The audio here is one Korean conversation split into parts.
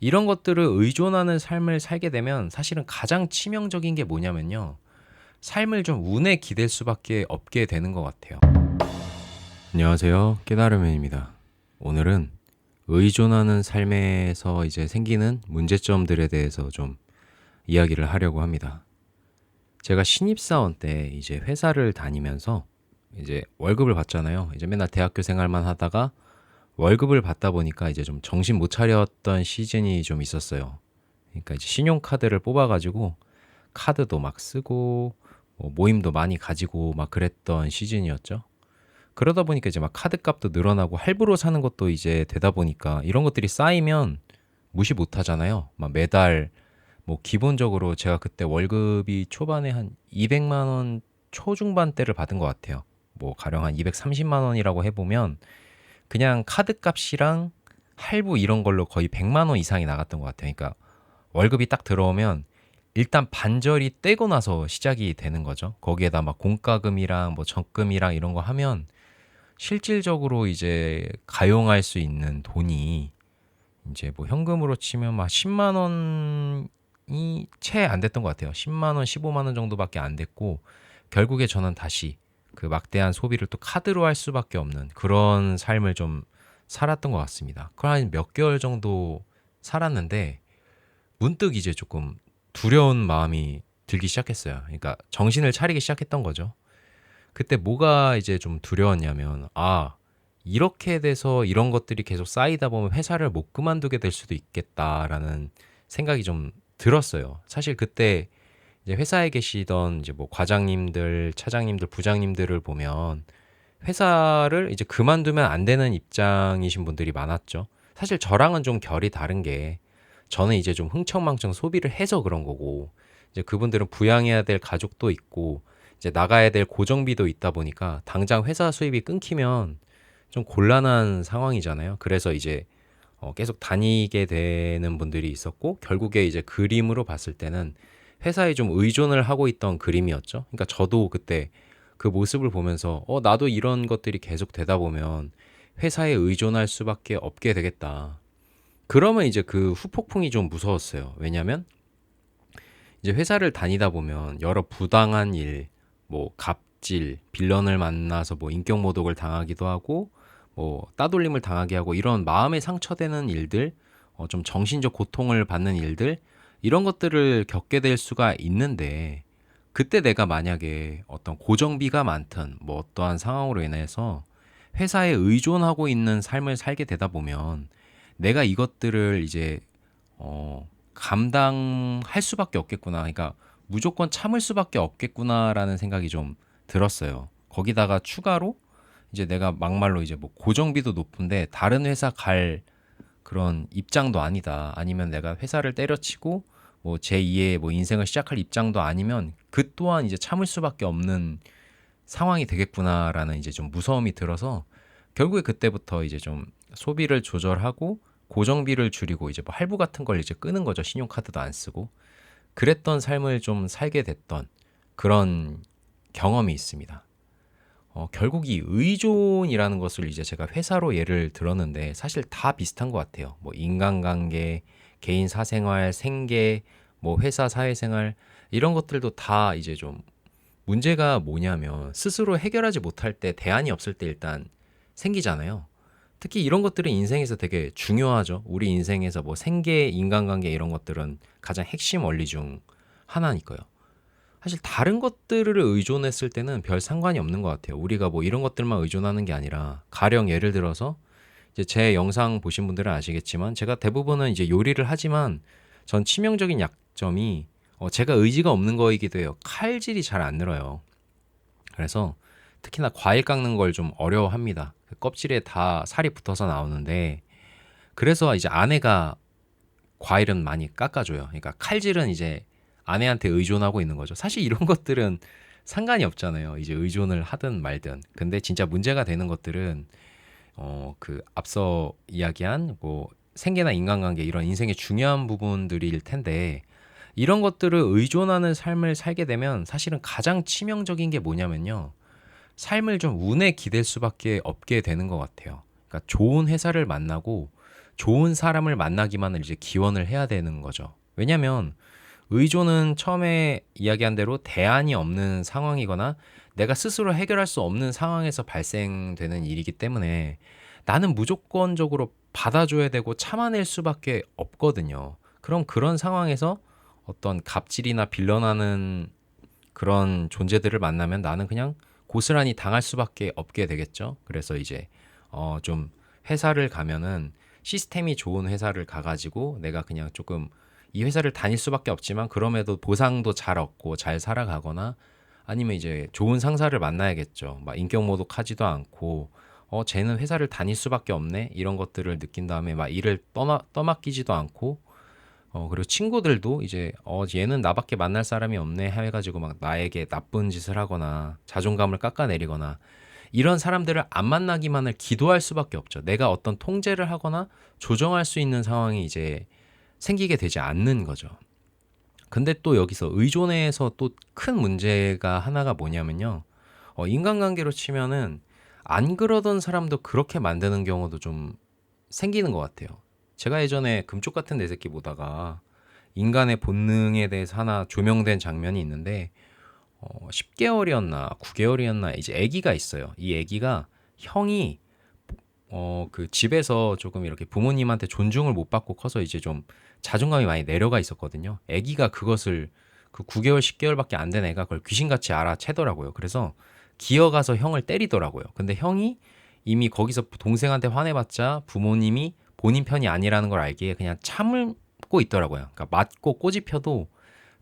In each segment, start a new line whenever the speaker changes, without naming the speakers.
이런 것들을 의존하는 삶을 살게 되면 사실은 가장 치명적인 게 뭐냐면요. 삶을 좀 운에 기댈 수밖에 없게 되는 것 같아요. 안녕하세요. 깨달음맨입니다. 오늘은 의존하는 삶에서 이제 생기는 문제점들에 대해서 좀 이야기를 하려고 합니다. 제가 신입사원 때 이제 회사를 다니면서 이제 월급을 받잖아요. 이제 맨날 대학교 생활만 하다가 월급을 받다 보니까 이제 좀 정신 못 차렸던 시즌이 좀 있었어요. 그러니까 이제 신용카드를 뽑아가지고 카드도 막 쓰고 뭐 모임도 많이 가지고 막 그랬던 시즌이었죠. 그러다 보니까 이제 막 카드값도 늘어나고 할부로 사는 것도 이제 되다 보니까 이런 것들이 쌓이면 무시 못 하잖아요. 막 매달 뭐 기본적으로 제가 그때 월급이 초반에 한 200만 원 초중반대를 받은 것 같아요. 뭐 가령 한 230만 원이라고 해보면 그냥 카드값이랑 할부 이런 걸로 거의 100만 원 이상이 나갔던 것 같아요. 그러니까 월급이 딱 들어오면 일단 반절이 떼고 나서 시작이 되는 거죠. 거기에다 막 공과금이랑 뭐 적금이랑 이런 거 하면 실질적으로 이제 가용할 수 있는 돈이 이제 뭐 현금으로 치면 막 10만 원이 채 안 됐던 것 같아요. 10만 원, 15만 원 정도밖에 안 됐고 결국에 저는 다시 그 막대한 소비를 또 카드로 할 수밖에 없는 그런 삶을 좀 살았던 것 같습니다. 그걸 한 몇 개월 정도 살았는데 문득 이제 조금 두려운 마음이 들기 시작했어요. 그러니까 정신을 차리기 시작했던 거죠. 그때 뭐가 이제 좀 두려웠냐면, 이렇게 돼서 이런 것들이 계속 쌓이다 보면 회사를 못 그만두게 될 수도 있겠다라는 생각이 좀 들었어요. 사실 그때 이제 회사에 계시던 이제 뭐 과장님들, 차장님들, 부장님들을 보면 회사를 이제 그만두면 안 되는 입장이신 분들이 많았죠. 사실 저랑은 좀 결이 다른 게 저는 이제 좀 흥청망청 소비를 해서 그런 거고 이제 그분들은 부양해야 될 가족도 있고 이제 나가야 될 고정비도 있다 보니까 당장 회사 수입이 끊기면 좀 곤란한 상황이잖아요. 그래서 이제 계속 다니게 되는 분들이 있었고 결국에 이제 그림으로 봤을 때는 회사에 좀 의존을 하고 있던 그림이었죠. 그러니까 저도 그때 그 모습을 보면서 나도 이런 것들이 계속 되다 보면 회사에 의존할 수밖에 없게 되겠다. 그러면 이제 그 후폭풍이 좀 무서웠어요. 왜냐면 이제 회사를 다니다 보면 여러 부당한 일, 뭐 갑질, 빌런을 만나서 뭐 인격 모독을 당하기도 하고 뭐 따돌림을 당하게 하고 이런 마음에 상처되는 일들, 좀 정신적 고통을 받는 일들 이런 것들을 겪게 될 수가 있는데 그때 내가 만약에 어떤 고정비가 많든 뭐 어떠한 상황으로 인해서 회사에 의존하고 있는 삶을 살게 되다 보면 내가 이것들을 이제 감당할 수밖에 없겠구나. 그러니까 무조건 참을 수밖에 없겠구나라는 생각이 좀 들었어요. 거기다가 추가로 이제 내가 막말로 이제 뭐 고정비도 높은데 다른 회사 갈 그런 입장도 아니다. 아니면 내가 회사를 때려치고 뭐 제2의 뭐 인생을 시작할 입장도 아니면 그 또한 이제 참을 수밖에 없는 상황이 되겠구나라는 이제 좀 무서움이 들어서 결국에 그때부터 이제 좀 소비를 조절하고 고정비를 줄이고 이제 뭐 할부 같은 걸 이제 끄는 거죠. 신용카드도 안 쓰고. 그랬던 삶을 좀 살게 됐던 그런 경험이 있습니다. 결국 이 의존이라는 것을 이제 제가 회사로 예를 들었는데 사실 다 비슷한 것 같아요. 뭐 인간관계, 개인 사생활, 생계, 뭐 회사 사회생활 이런 것들도 다 이제 좀 문제가 뭐냐면 스스로 해결하지 못할 때 대안이 없을 때 일단 생기잖아요. 특히 이런 것들은 인생에서 되게 중요하죠. 우리 인생에서 뭐 생계, 인간관계 이런 것들은 가장 핵심 원리 중 하나니까요. 사실 다른 것들을 의존했을 때는 별 상관이 없는 것 같아요. 우리가 뭐 이런 것들만 의존하는 게 아니라 가령 예를 들어서 이제 제 영상 보신 분들은 아시겠지만 제가 대부분은 이제 요리를 하지만 전 치명적인 약점이 제가 의지가 없는 거이기도 해요. 칼질이 잘 안 늘어요. 그래서 특히나 과일 깎는 걸 좀 어려워합니다. 그 껍질에 다 살이 붙어서 나오는데 그래서 이제 아내가 과일은 많이 깎아줘요. 그러니까 칼질은 이제 아내한테 의존하고 있는 거죠. 사실 이런 것들은 상관이 없잖아요. 이제 의존을 하든 말든. 근데 진짜 문제가 되는 것들은 그 앞서 이야기한 뭐 생계나 인간관계 이런 인생의 중요한 부분들일 텐데 이런 것들을 의존하는 삶을 살게 되면 사실은 가장 치명적인 게 뭐냐면요. 삶을 좀 운에 기댈 수밖에 없게 되는 것 같아요. 그러니까 좋은 회사를 만나고 좋은 사람을 만나기만을 이제 기원을 해야 되는 거죠. 왜냐면 의존은 처음에 이야기한 대로 대안이 없는 상황이거나 내가 스스로 해결할 수 없는 상황에서 발생되는 일이기 때문에 나는 무조건적으로 받아줘야 되고 참아낼 수밖에 없거든요. 그럼 그런 상황에서 어떤 갑질이나 빌런하는 그런 존재들을 만나면 나는 그냥 고스란히 당할 수밖에 없게 되겠죠. 그래서 이제 좀 회사를 가면은 시스템이 좋은 회사를 가가지고 내가 그냥 조금 이 회사를 다닐 수밖에 없지만 그럼에도 보상도 잘 얻고 잘 살아가거나 아니면 이제 좋은 상사를 만나야겠죠. 막 인격 모독하지도 않고 쟤는 회사를 다닐 수밖에 없네 이런 것들을 느낀 다음에 막 일을 떠맡기지도 않고 그리고 친구들도 이제 얘는 나밖에 만날 사람이 없네 해가지고 막 나에게 나쁜 짓을 하거나 자존감을 깎아내리거나 이런 사람들을 안 만나기만을 기도할 수밖에 없죠. 내가 어떤 통제를 하거나 조정할 수 있는 상황이 이제 생기게 되지 않는 거죠. 근데 또 여기서 의존에서 또 큰 문제가 하나가 뭐냐면요. 인간관계로 치면은 안 그러던 사람도 그렇게 만드는 경우도 좀 생기는 것 같아요. 제가 예전에 금쪽 같은 내 새끼 보다가 인간의 본능에 대해서 하나 조명된 장면이 있는데 10개월이었나 9개월이었나 이제 아기가 있어요. 이 아기가 형이 그 집에서 조금 이렇게 부모님한테 존중을 못 받고 커서 이제 좀 자존감이 많이 내려가 있었거든요. 아기가 그것을 그 9개월 10개월밖에 안 된 애가 그걸 귀신같이 알아채더라고요. 그래서 기어가서 형을 때리더라고요. 근데 형이 이미 거기서 동생한테 화내봤자 부모님이 본인 편이 아니라는 걸 알기에 그냥 참고 있더라고요. 그러니까 맞고 꼬집혀도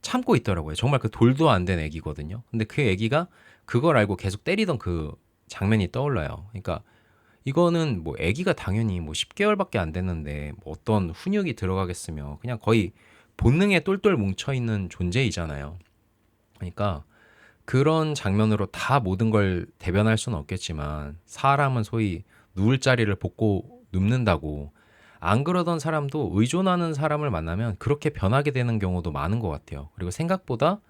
참고 있더라고요. 정말 그 돌도 안 된 애기거든요. 근데 그 애기가 그걸 알고 계속 때리던 그 장면이 떠올라요. 그러니까 이거는 뭐 애기가 당연히 뭐 10개월밖에 안 됐는데 뭐 어떤 훈육이 들어가겠으며 그냥 거의 본능에 똘똘 뭉쳐 있는 존재이잖아요. 그러니까 그런 장면으로 다 모든 걸 대변할 수는 없겠지만 사람은 소위 누울 자리를 복고 눕는다고 안 그러던 사람도 의존하는 사람을 만나면 그렇게 변하게 되는 경우도 많은 것 같아요. 그리고 생각보다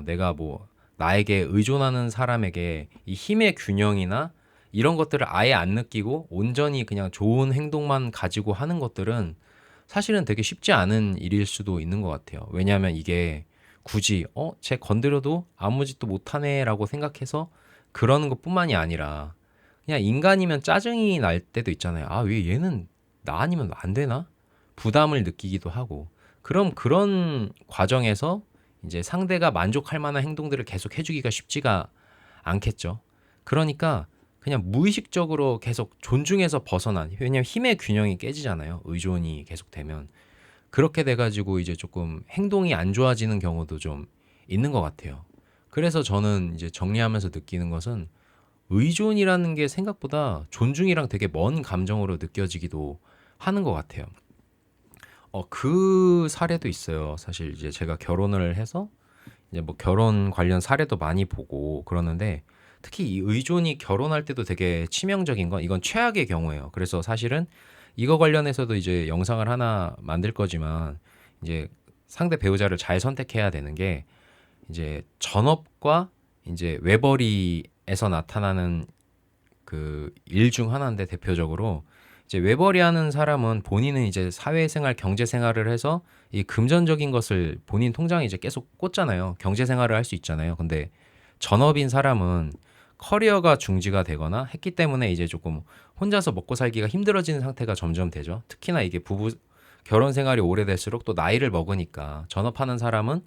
내가 뭐 나에게 의존하는 사람에게 이 힘의 균형이나 이런 것들을 아예 안 느끼고 온전히 그냥 좋은 행동만 가지고 하는 것들은 사실은 되게 쉽지 않은 일일 수도 있는 것 같아요. 왜냐하면 이게 굳이 쟤 건드려도 아무 짓도 못하네라고 생각해서 그러는 것뿐만이 아니라 그냥 인간이면 짜증이 날 때도 있잖아요. 아, 왜 얘는 나 아니면 안 되나? 부담을 느끼기도 하고. 그럼 그런 과정에서 이제 상대가 만족할 만한 행동들을 계속 해주기가 쉽지가 않겠죠. 그러니까 그냥 무의식적으로 계속 존중에서 벗어난, 왜냐면 힘의 균형이 깨지잖아요. 의존이 계속되면. 그렇게 돼가지고 이제 조금 행동이 안 좋아지는 경우도 좀 있는 것 같아요. 그래서 저는 이제 정리하면서 느끼는 것은 의존이라는 게 생각보다 존중이랑 되게 먼 감정으로 느껴지기도 하는 것 같아요. 그 사례도 있어요. 사실 이제 제가 결혼을 해서 이제 뭐 결혼 관련 사례도 많이 보고 그러는데 특히 이 의존이 결혼할 때도 되게 치명적인 건 이건 최악의 경우예요. 그래서 사실은 이거 관련해서도 이제 영상을 하나 만들 거지만 이제 상대 배우자를 잘 선택해야 되는 게 이제 전업과 이제 외벌이에서 나타나는 그 일 중 하나인데 대표적으로 이제 외벌이 하는 사람은 본인은 이제 사회생활, 경제생활을 해서 이 금전적인 것을 본인 통장에 이제 계속 꽂잖아요. 경제생활을 할 수 있잖아요. 근데 전업인 사람은 커리어가 중지가 되거나 했기 때문에 이제 조금 혼자서 먹고 살기가 힘들어지는 상태가 점점 되죠. 특히나 이게 부부 결혼 생활이 오래될수록 또 나이를 먹으니까 전업하는 사람은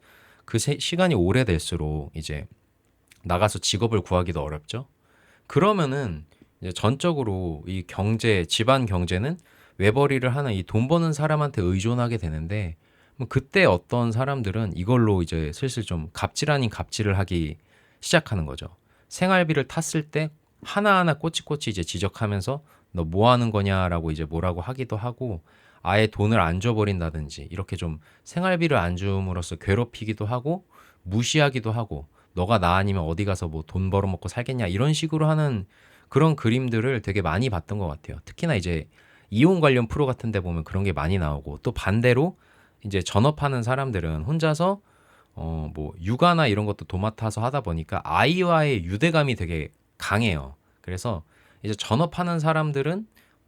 그 시간이 오래될수록 이제 나가서 직업을 구하기도 어렵죠. 그러면은 이제 전적으로 이 경제, 집안 경제는 외벌이를 하는 이 돈 버는 사람한테 의존하게 되는데 뭐 그때 어떤 사람들은 이걸로 이제 슬슬 좀 갑질 아닌 갑질을 하기 시작하는 거죠. 생활비를 탔을 때 하나하나 꼬치꼬치 이제 지적하면서 너 뭐 하는 거냐라고 이제 뭐라고 하기도 하고 아예 돈을 안 줘버린다든지 이렇게 좀 생활비를 안 줌으로써 괴롭히기도 하고 무시하기도 하고 너가 나 아니면 어디 가서 뭐 돈 벌어먹고 살겠냐 이런 식으로 하는 그런 그림들을 되게 많이 봤던 것 같아요. 특히나 이제 이혼 관련 프로 같은 데 보면 그런 게 많이 나오고 또 반대로 이제 전업하는 사람들은 혼자서 뭐 육아나 이런 것도 도맡아서 하다 보니까 아이와의 유대감이 되게 강해요. 그래서 이제 전업하는 사람들은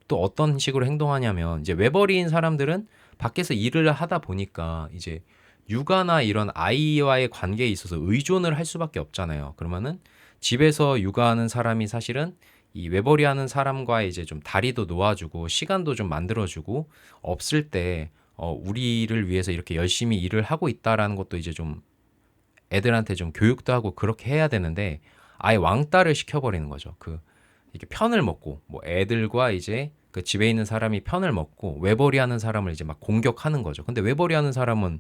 또 어떤 식으로 행동하냐면 이제 외벌이인 사람들은 밖에서 일을 하다 보니까 이제 육아나 이런 아이와의 관계에 있어서 의존을 할 수밖에 없잖아요. 그러면은 집에서 육아하는 사람이 사실은 이 외벌이 하는 사람과 이제 좀 다리도 놓아주고 시간도 좀 만들어주고 없을 때 우리를 위해서 이렇게 열심히 일을 하고 있다라는 것도 이제 좀 애들한테 좀 교육도 하고 그렇게 해야 되는데 아예 왕따를 시켜버리는 거죠. 이렇게 편을 먹고 뭐 애들과 이제 그 집에 있는 사람이 편을 먹고 외벌이 하는 사람을 이제 막 공격하는 거죠. 근데 외벌이 하는 사람은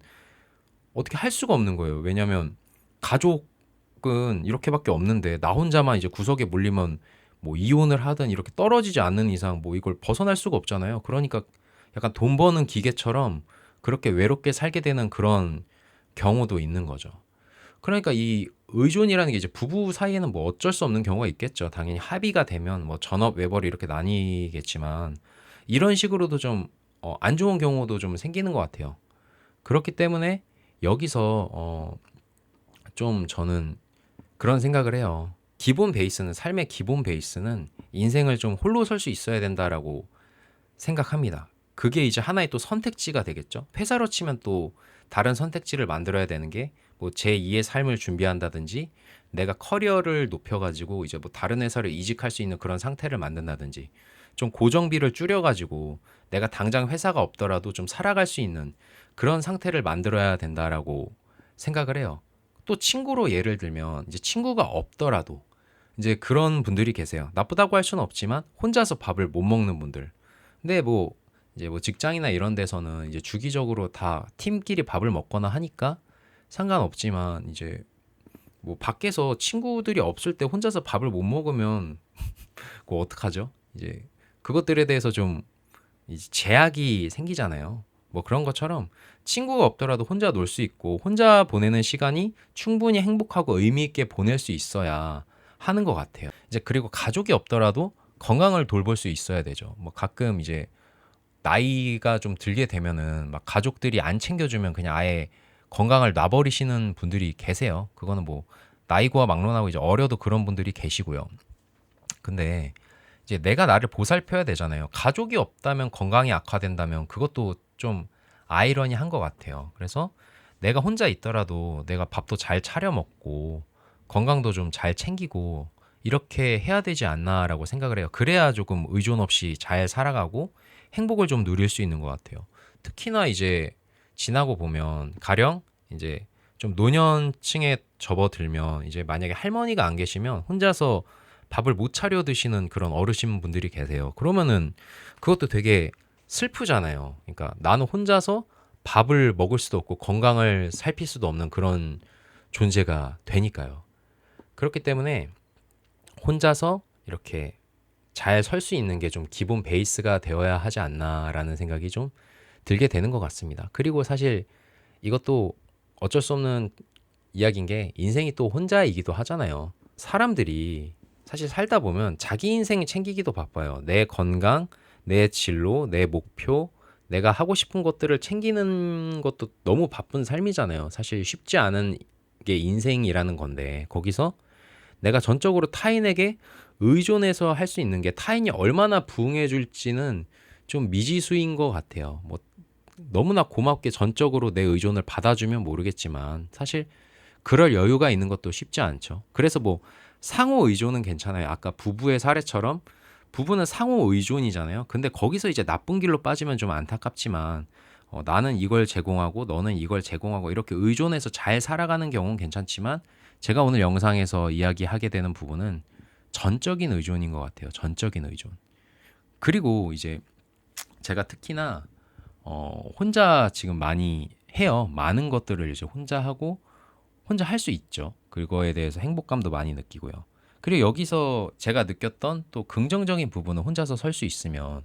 어떻게 할 수가 없는 거예요. 왜냐면 가족은 이렇게밖에 없는데 나 혼자만 이제 구석에 몰리면 뭐 이혼을 하든 이렇게 떨어지지 않는 이상 뭐 이걸 벗어날 수가 없잖아요. 그러니까 약간 돈 버는 기계처럼 그렇게 외롭게 살게 되는 그런 경우도 있는 거죠. 그러니까 이 의존이라는 게 이제 부부 사이에는 뭐 어쩔 수 없는 경우가 있겠죠. 당연히 합의가 되면 뭐 전업 외벌이 이렇게 나뉘겠지만 이런 식으로도 좀 안 좋은 경우도 좀 생기는 것 같아요. 그렇기 때문에 여기서 좀 저는 그런 생각을 해요. 기본 베이스는 삶의 기본 베이스는 인생을 좀 홀로 설 수 있어야 된다라고 생각합니다. 그게 이제 하나의 또 선택지가 되겠죠. 회사로 치면 또 다른 선택지를 만들어야 되는 게 뭐 제2의 삶을 준비한다든지 내가 커리어를 높여가지고 이제 뭐 다른 회사를 이직할 수 있는 그런 상태를 만든다든지 좀 고정비를 줄여가지고 내가 당장 회사가 없더라도 좀 살아갈 수 있는 그런 상태를 만들어야 된다라고 생각을 해요. 또 친구로 예를 들면 이제 친구가 없더라도 이제 그런 분들이 계세요. 나쁘다고 할 수는 없지만 혼자서 밥을 못 먹는 분들. 근데 뭐 이제 뭐 직장이나 이런 데서는 이제 주기적으로 다 팀끼리 밥을 먹거나 하니까 상관없지만 이제 뭐 밖에서 친구들이 없을 때 혼자서 밥을 못 먹으면 그거 어떡하죠? 이제 그것들에 대해서 좀 이제 제약이 생기잖아요. 뭐 그런 것처럼 친구가 없더라도 혼자 놀 수 있고 혼자 보내는 시간이 충분히 행복하고 의미 있게 보낼 수 있어야 하는 것 같아요. 이제 그리고 가족이 없더라도 건강을 돌볼 수 있어야 되죠. 뭐 가끔 이제 나이가 좀 들게 되면은 막 가족들이 안 챙겨주면 그냥 아예 건강을 놔버리시는 분들이 계세요. 그거는 뭐 나이가 막론하고 이제 어려도 그런 분들이 계시고요. 근데 이제 내가 나를 보살펴야 되잖아요. 가족이 없다면 건강이 악화된다면 그것도 좀 아이러니한 것 같아요. 그래서 내가 혼자 있더라도 내가 밥도 잘 차려 먹고 건강도 좀 잘 챙기고 이렇게 해야 되지 않나라고 생각을 해요. 그래야 조금 의존 없이 잘 살아가고 행복을 좀 누릴 수 있는 것 같아요. 특히나 이제 지나고 보면 가령 이제 좀 노년층에 접어들면 이제 만약에 할머니가 안 계시면 혼자서 밥을 못 차려 드시는 그런 어르신 분들이 계세요. 그러면은 그것도 되게 슬프잖아요. 그러니까 나는 혼자서 밥을 먹을 수도 없고 건강을 살필 수도 없는 그런 존재가 되니까요. 그렇기 때문에 혼자서 이렇게 잘 설 수 있는 게 좀 기본 베이스가 되어야 하지 않나라는 생각이 좀 들게 되는 것 같습니다. 그리고 사실 이것도 어쩔 수 없는 이야기인 게 인생이 또 혼자이기도 하잖아요. 사람들이 사실 살다 보면 자기 인생 챙기기도 바빠요. 내 건강, 내 진로, 내 목표, 내가 하고 싶은 것들을 챙기는 것도 너무 바쁜 삶이잖아요. 사실 쉽지 않은 게 인생이라는 건데 거기서 내가 전적으로 타인에게 의존해서 할 수 있는 게 타인이 얼마나 부응해 줄지는 좀 미지수인 것 같아요. 뭐 너무나 고맙게 전적으로 내 의존을 받아주면 모르겠지만 사실 그럴 여유가 있는 것도 쉽지 않죠. 그래서 뭐 상호 의존은 괜찮아요. 아까 부부의 사례처럼 부부는 상호 의존이잖아요. 근데 거기서 이제 나쁜 길로 빠지면 좀 안타깝지만 나는 이걸 제공하고 너는 이걸 제공하고 이렇게 의존해서 잘 살아가는 경우는 괜찮지만 제가 오늘 영상에서 이야기하게 되는 부분은 전적인 의존인 것 같아요. 전적인 의존. 그리고 이제 제가 특히나 혼자 지금 많이 해요. 많은 것들을 이제 혼자 하고 혼자 할 수 있죠. 그거에 대해서 행복감도 많이 느끼고요. 그리고 여기서 제가 느꼈던 또 긍정적인 부분은 혼자서 설 수 있으면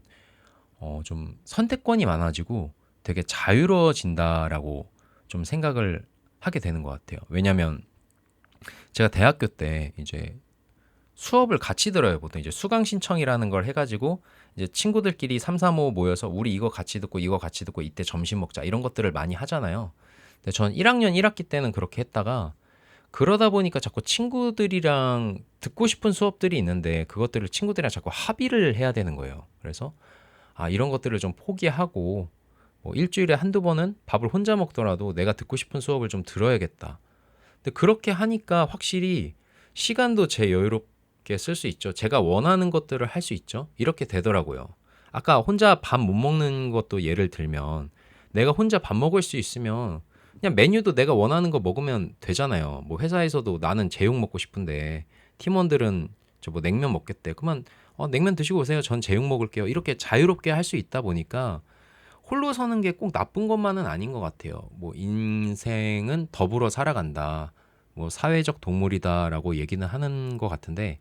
좀 선택권이 많아지고 되게 자유로워진다라고 좀 생각을 하게 되는 것 같아요. 왜냐하면 제가 대학교 때 이제 수업을 같이 들어요. 보통 이제 수강 신청이라는 걸 해가지고 이제 친구들끼리 3, 4, 5 모여서 우리 이거 같이 듣고 이거 같이 듣고 이때 점심 먹자 이런 것들을 많이 하잖아요. 근데 전 1학년 1학기 때는 그렇게 했다가 그러다 보니까 자꾸 친구들이랑 듣고 싶은 수업들이 있는데 그것들을 친구들이랑 자꾸 합의를 해야 되는 거예요. 그래서 이런 것들을 좀 포기하고 뭐 일주일에 한두 번은 밥을 혼자 먹더라도 내가 듣고 싶은 수업을 좀 들어야겠다. 근데 그렇게 하니까 확실히 시간도 제 여유롭게 쓸 수 있죠. 제가 원하는 것들을 할 수 있죠. 이렇게 되더라고요. 아까 혼자 밥 못 먹는 것도 예를 들면 내가 혼자 밥 먹을 수 있으면 그냥 메뉴도 내가 원하는 거 먹으면 되잖아요. 뭐 회사에서도 나는 제육 먹고 싶은데 팀원들은 저 뭐 냉면 먹겠대. 그러면 냉면 드시고 오세요. 전 제육 먹을게요. 이렇게 자유롭게 할 수 있다 보니까 홀로 서는 게 꼭 나쁜 것만은 아닌 것 같아요. 뭐 인생은 더불어 살아간다. 뭐 사회적 동물이다라고 얘기는 하는 것 같은데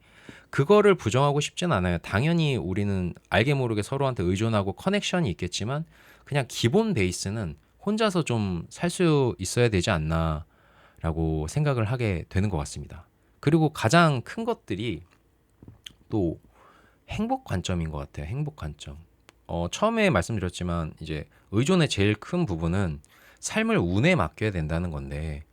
그거를 부정하고 싶진 않아요. 당연히 우리는 알게 모르게 서로한테 의존하고 커넥션이 있겠지만 그냥 기본 베이스는 혼자서 좀 살 수 있어야 되지 않나라고 생각을 하게 되는 것 같습니다. 그리고 가장 큰 것들이 또 행복 관점인 것 같아요. 행복 관점. 처음에 말씀드렸지만 이제 의존의 제일 큰 부분은 삶을 운에 맡겨야 된다는 건데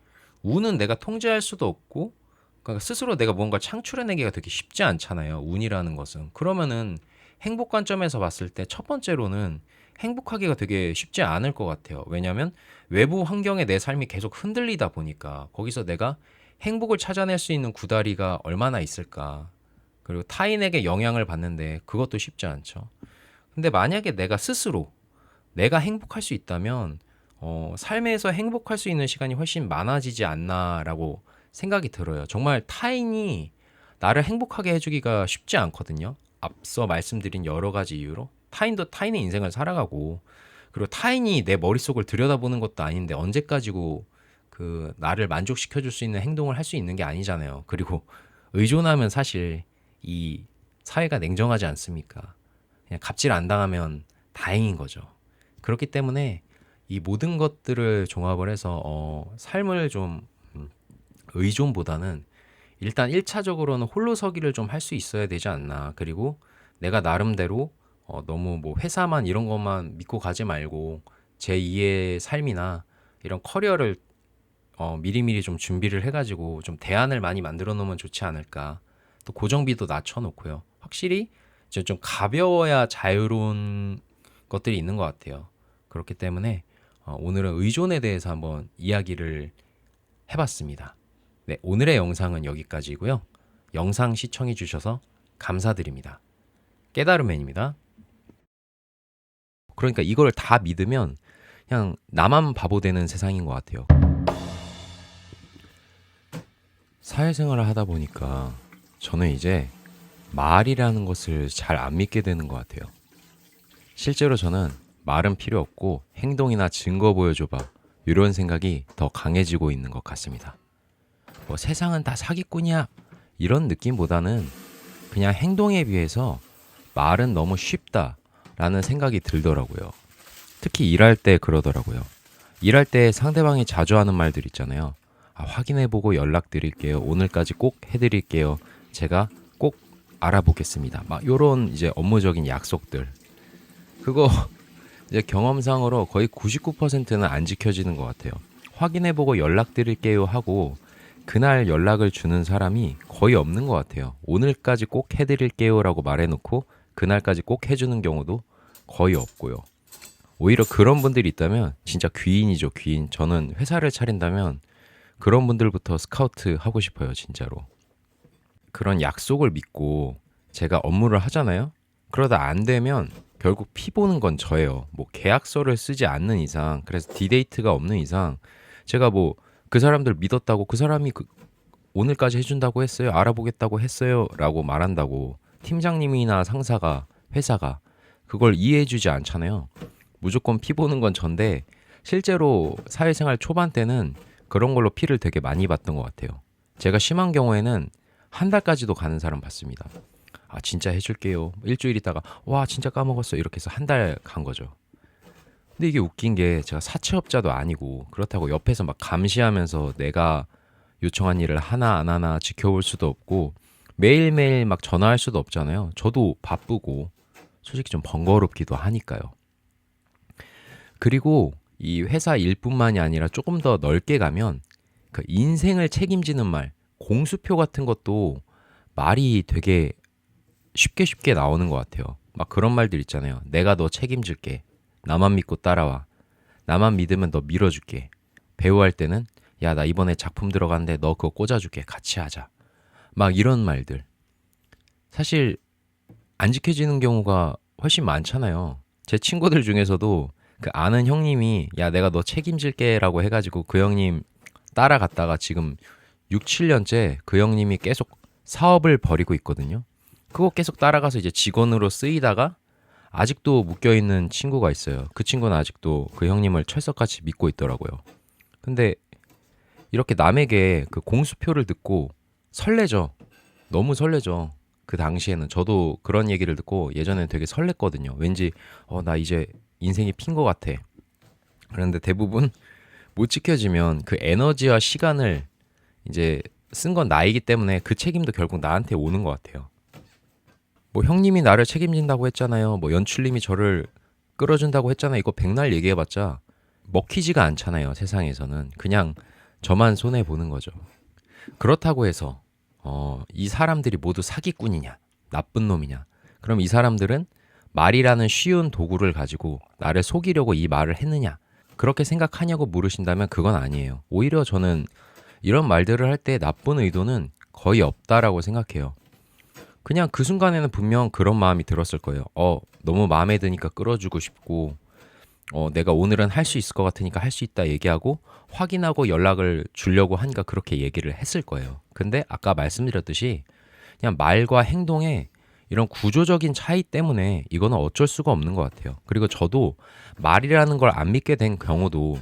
운은 내가 통제할 수도 없고 그러니까 스스로 내가 뭔가 창출해내기가 되게 쉽지 않잖아요. 운이라는 것은. 그러면은 행복 관점에서 봤을 때 첫 번째로는 행복하기가 되게 쉽지 않을 것 같아요. 왜냐하면 외부 환경에 내 삶이 계속 흔들리다 보니까 거기서 내가 행복을 찾아낼 수 있는 구다리가 얼마나 있을까. 그리고 타인에게 영향을 받는데 그것도 쉽지 않죠. 근데 만약에 내가 스스로 내가 행복할 수 있다면 삶에서 행복할 수 있는 시간이 훨씬 많아지지 않나라고 생각이 들어요. 정말 타인이 나를 행복하게 해주기가 쉽지 않거든요. 앞서 말씀드린 여러 가지 이유로 타인도 타인의 인생을 살아가고 그리고 타인이 내 머릿속을 들여다보는 것도 아닌데 언제까지고 그 나를 만족시켜 줄 수 있는 행동을 할 수 있는 게 아니잖아요. 그리고 의존하면 사실 이 사회가 냉정하지 않습니까? 그냥 갑질 안 당하면 다행인 거죠. 그렇기 때문에 이 모든 것들을 종합을 해서 삶을 좀 의존보다는 일단 1차적으로는 홀로서기를 좀 할 수 있어야 되지 않나. 그리고 내가 나름대로 너무 뭐 회사만 이런 것만 믿고 가지 말고 제2의 삶이나 이런 커리어를 미리미리 좀 준비를 해가지고 좀 대안을 많이 만들어 놓으면 좋지 않을까. 또 고정비도 낮춰놓고요. 확실히 이제 좀 가벼워야 자유로운 것들이 있는 것 같아요. 그렇기 때문에 오늘은 의존에 대해서 한번 이야기를 해봤습니다. 네, 오늘의 영상은 여기까지고요. 영상 시청해 주셔서 감사드립니다. 깨달음맨입니다. 그러니까 이걸 다 믿으면 그냥 나만 바보 되는 세상인 것 같아요. 사회생활을 하다 보니까 저는 이제 말이라는 것을 잘 안 믿게 되는 것 같아요. 실제로 저는 말은 필요 없고 행동이나 증거 보여줘봐 이런 생각이 더 강해지고 있는 것 같습니다. 뭐 세상은 다 사기꾼이야 이런 느낌보다는 그냥 행동에 비해서 말은 너무 쉽다라는 생각이 들더라고요. 특히 일할 때 그러더라고요. 일할 때 상대방이 자주 하는 말들 있잖아요. 확인해보고 연락드릴게요. 오늘까지 꼭 해드릴게요. 제가 꼭 알아보겠습니다. 막 요런 이제 업무적인 약속들. 그거 이제 경험상으로 거의 99%는 안 지켜지는 것 같아요. 확인해보고 연락드릴게요 하고 그날 연락을 주는 사람이 거의 없는 것 같아요. 오늘까지 꼭 해드릴게요 라고 말해놓고 그날까지 꼭 해주는 경우도 거의 없고요. 오히려 그런 분들이 있다면 진짜 귀인이죠, 귀인. 저는 회사를 차린다면 그런 분들부터 스카우트 하고 싶어요, 진짜로. 그런 약속을 믿고 제가 업무를 하잖아요. 그러다 안 되면 결국 피 보는 건 저예요. 뭐 계약서를 쓰지 않는 이상, 그래서 디데이트가 없는 이상 제가 뭐 그 사람들 믿었다고 그 사람이 오늘까지 해준다고 했어요, 알아보겠다고 했어요 라고 말한다고 팀장님이나 상사가, 회사가 그걸 이해해주지 않잖아요. 무조건 피 보는 건 전데 실제로 사회생활 초반 때는 그런 걸로 피를 되게 많이 봤던 것 같아요. 제가 심한 경우에는 한 달까지도 가는 사람 봤습니다. 진짜 해줄게요. 일주일 있다가 와 진짜 까먹었어 이렇게 해서 한 달 간 거죠. 근데 이게 웃긴 게 제가 사채업자도 아니고 그렇다고 옆에서 막 감시하면서 내가 요청한 일을 하나 안 하나 지켜볼 수도 없고 매일매일 막 전화할 수도 없잖아요. 저도 바쁘고 솔직히 좀 번거롭기도 하니까요. 그리고 이 회사 일뿐만이 아니라 조금 더 넓게 가면 그 인생을 책임지는 말, 공수표 같은 것도 말이 되게 쉽게 나오는 것 같아요. 막 그런 말들 있잖아요. 내가 너 책임질게. 나만 믿고 따라와. 나만 믿으면 너 밀어줄게. 배우 할 때는 야, 나 이번에 작품 들어가는데 너 그거 꽂아줄게. 같이 하자. 막 이런 말들. 사실 안 지켜지는 경우가 훨씬 많잖아요. 제 친구들 중에서도 그 아는 형님이 야, 내가 너 책임질게라고 해가지고 그 형님 따라갔다가 지금 6, 7년째 그 형님이 계속 사업을 벌이고 있거든요. 그거 계속 따라가서 이제 직원으로 쓰이다가 아직도 묶여있는 친구가 있어요. 그 친구는 아직도 그 형님을 철석같이 믿고 있더라고요. 근데 이렇게 남에게 그 공수표를 듣고 설레죠. 너무 설레죠. 그 당시에는 저도 그런 얘기를 듣고 예전에 되게 설렜거든요. 왠지 나 이제 인생이 핀 것 같아. 그런데 대부분 못 지켜지면 그 에너지와 시간을 이제 쓴 건 나이기 때문에 그 책임도 결국 나한테 오는 것 같아요. 뭐 형님이 나를 책임진다고 했잖아요. 뭐 연출님이 저를 끌어준다고 했잖아요. 이거 백날 얘기해봤자 먹히지가 않잖아요. 세상에서는 그냥 저만 손해 보는 거죠. 그렇다고 해서 이 사람들이 모두 사기꾼이냐, 나쁜 놈이냐? 그럼 이 사람들은 말이라는 쉬운 도구를 가지고 나를 속이려고 이 말을 했느냐? 그렇게 생각하냐고 물으신다면 그건 아니에요. 오히려 저는 이런 말들을 할 때 나쁜 의도는 거의 없다라고 생각해요. 그냥 그 순간에는 분명 그런 마음이 들었을 거예요. 너무 마음에 드니까 끌어주고 싶고, 내가 오늘은 할 수 있을 것 같으니까 할 수 있다 얘기하고 확인하고 연락을 주려고 하니까 그렇게 얘기를 했을 거예요. 근데 아까 말씀드렸듯이 그냥 말과 행동에 이런 구조적인 차이 때문에 이거는 어쩔 수가 없는 것 같아요. 그리고 저도 말이라는 걸 안 믿게 된 경우도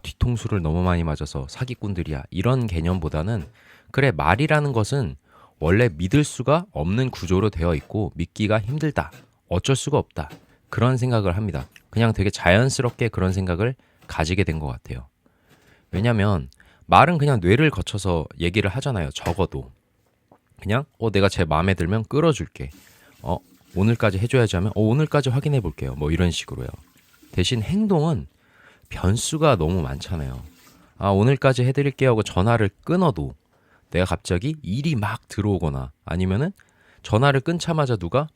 뒤통수를 너무 많이 맞아서 사기꾼들이야 이런 개념보다는 그래 말이라는 것은 원래 믿을 수가 없는 구조로 되어 있고 믿기가 힘들다. 어쩔 수가 없다. 그런 생각을 합니다. 그냥 되게 자연스럽게 그런 생각을 가지게 된 것 같아요. 왜냐면 말은 그냥 뇌를 거쳐서 얘기를 하잖아요. 적어도. 그냥 내가 제 마음에 들면 끌어줄게. 오늘까지 해줘야지 하면 오늘까지 확인해 볼게요. 뭐 이런 식으로요. 대신 행동은 변수가 너무 많잖아요. 오늘까지 해드릴게요 하고 전화를 끊어도 내가 갑자기 일이 막 들어오거나 아니면은 전화를 끊자마자 누가